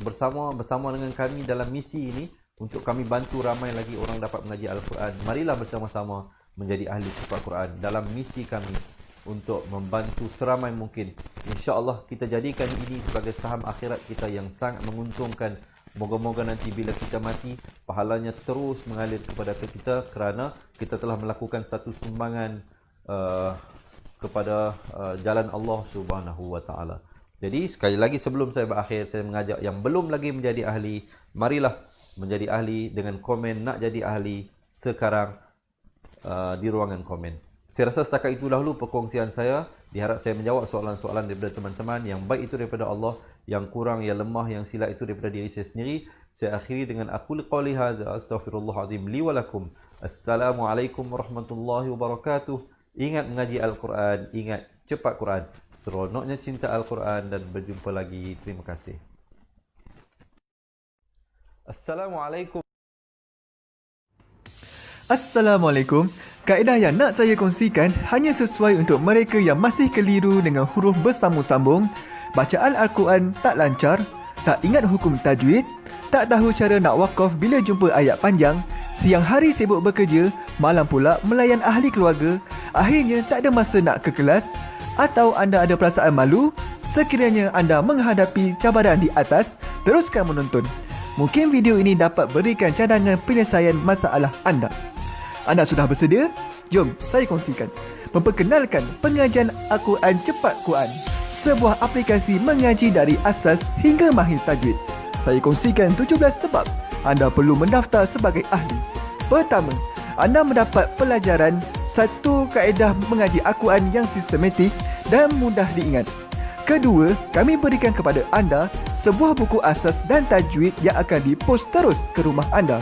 bersama dengan kami dalam misi ini untuk kami bantu ramai lagi orang dapat mengaji Al-Quran. Marilah bersama-sama menjadi ahli cepat Quran dalam misi kami untuk membantu seramai mungkin. InsyaAllah kita jadikan ini sebagai saham akhirat kita yang sangat menguntungkan. Moga-moga nanti bila kita mati, pahalanya terus mengalir kepada kita kerana kita telah melakukan satu sumbangan kepada jalan Allah Subhanahu wa taala. Jadi sekali lagi sebelum saya berakhir, saya mengajak yang belum lagi menjadi ahli, marilah menjadi ahli dengan komen nak jadi ahli sekarang di ruangan komen. Saya rasa setakat itu dahulu perkongsian saya. Diharap saya menjawab soalan-soalan daripada teman-teman. Yang baik itu daripada Allah, yang kurang, yang lemah, yang silap itu daripada diri saya sendiri. Saya akhiri dengan aqul qawli hadza astaghfirullahalazim li wa lakum. Assalamualaikum warahmatullahi wabarakatuh. Ingat mengaji Al-Quran, ingat cepat Quran. Seronoknya cinta Al-Quran, dan berjumpa lagi. Terima kasih. Assalamualaikum. Assalamualaikum. Kaedah yang nak saya kongsikan hanya sesuai untuk mereka yang masih keliru dengan huruf bersambung-sambung, bacaan Al-Quran tak lancar, tak ingat hukum tajwid, tak tahu cara nak wakaf bila jumpa ayat panjang, siang hari sibuk bekerja, malam pula melayan ahli keluarga, akhirnya tak ada masa nak ke kelas, atau anda ada perasaan malu. Sekiranya anda menghadapi cabaran di atas, teruskan menonton. Mungkin video ini dapat berikan cadangan penyelesaian masalah anda. Anda sudah bersedia? Jom saya kongsikan. Memperkenalkan pengajian Al-Quran Cepat Quran, sebuah aplikasi mengaji dari asas hingga mahir tajwid. Saya kongsikan 17 sebab anda perlu mendaftar sebagai ahli. Pertama, anda mendapat pelajaran satu kaedah mengaji Al-Quran yang sistematik dan mudah diingat. Kedua, kami berikan kepada anda sebuah buku asas dan tajwid yang akan dipost terus ke rumah anda.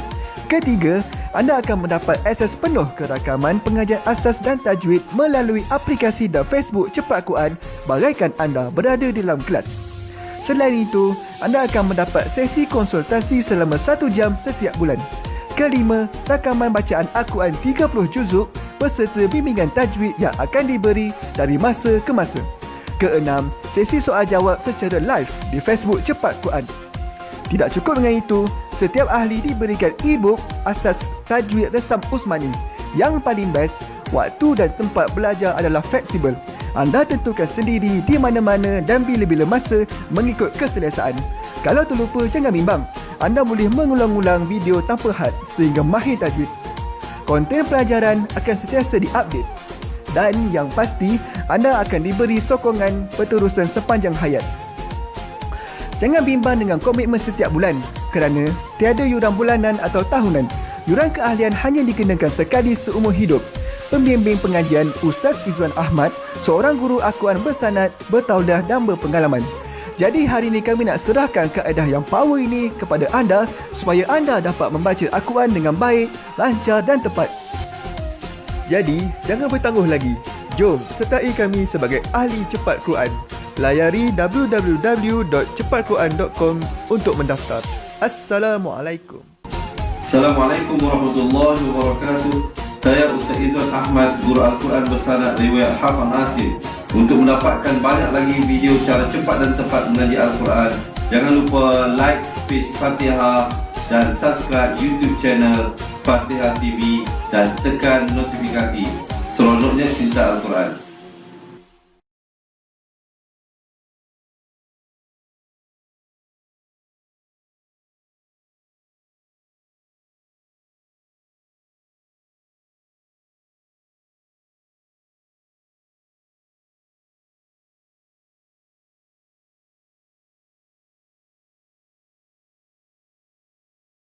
Ketiga, anda akan mendapat akses penuh ke rakaman pengajian asas dan tajwid melalui aplikasi dan Facebook Cepat Quran bagaikan anda berada di dalam kelas. Selain itu, anda akan mendapat sesi konsultasi selama 1 jam setiap bulan. Kelima, rakaman bacaan Al-Quran 30 juzuk beserta bimbingan tajwid yang akan diberi dari masa ke masa. Keenam, sesi soal jawab secara live di Facebook Cepat Quran. Tidak cukup dengan itu, setiap ahli diberikan e-book asas tajwid Resam Usmani. Yang paling best, waktu dan tempat belajar adalah fleksibel. Anda tentukan sendiri di mana-mana dan bila-bila masa mengikut keselesaan. Kalau terlupa, jangan bimbang. Anda boleh mengulang-ulang video tanpa had sehingga mahir tajwid. Konten pelajaran akan sentiasa diupdate. Dan yang pasti, anda akan diberi sokongan berterusan sepanjang hayat. Jangan bimbang dengan komitmen setiap bulan kerana tiada yuran bulanan atau tahunan. Yuran keahlian hanya dikenakan sekali seumur hidup. Pembimbing pengajian Ustaz Izwan Ahmad, seorang guru Al-Quran bersanad, bertauliah dan berpengalaman. Jadi hari ini kami nak serahkan kaedah yang power ini kepada anda supaya anda dapat membaca Al-Quran dengan baik, lancar dan tepat. Jadi, jangan bertangguh lagi. Jom sertai kami sebagai ahli cepat Quran. Layari www.cepatquran.com untuk mendaftar. Assalamualaikum. Assalamualaikum warahmatullahi wabarakatuh. Saya Ustaz Izzuan Ahmad, Guru Al-Quran bersanad riwayat Hafaz Nasir. Untuk mendapatkan banyak lagi video cara cepat dan tepat mengaji Al-Quran, jangan lupa like page Fatihah dan subscribe YouTube channel Fatihah TV dan tekan notifikasi. Seronoknya cinta Al-Quran.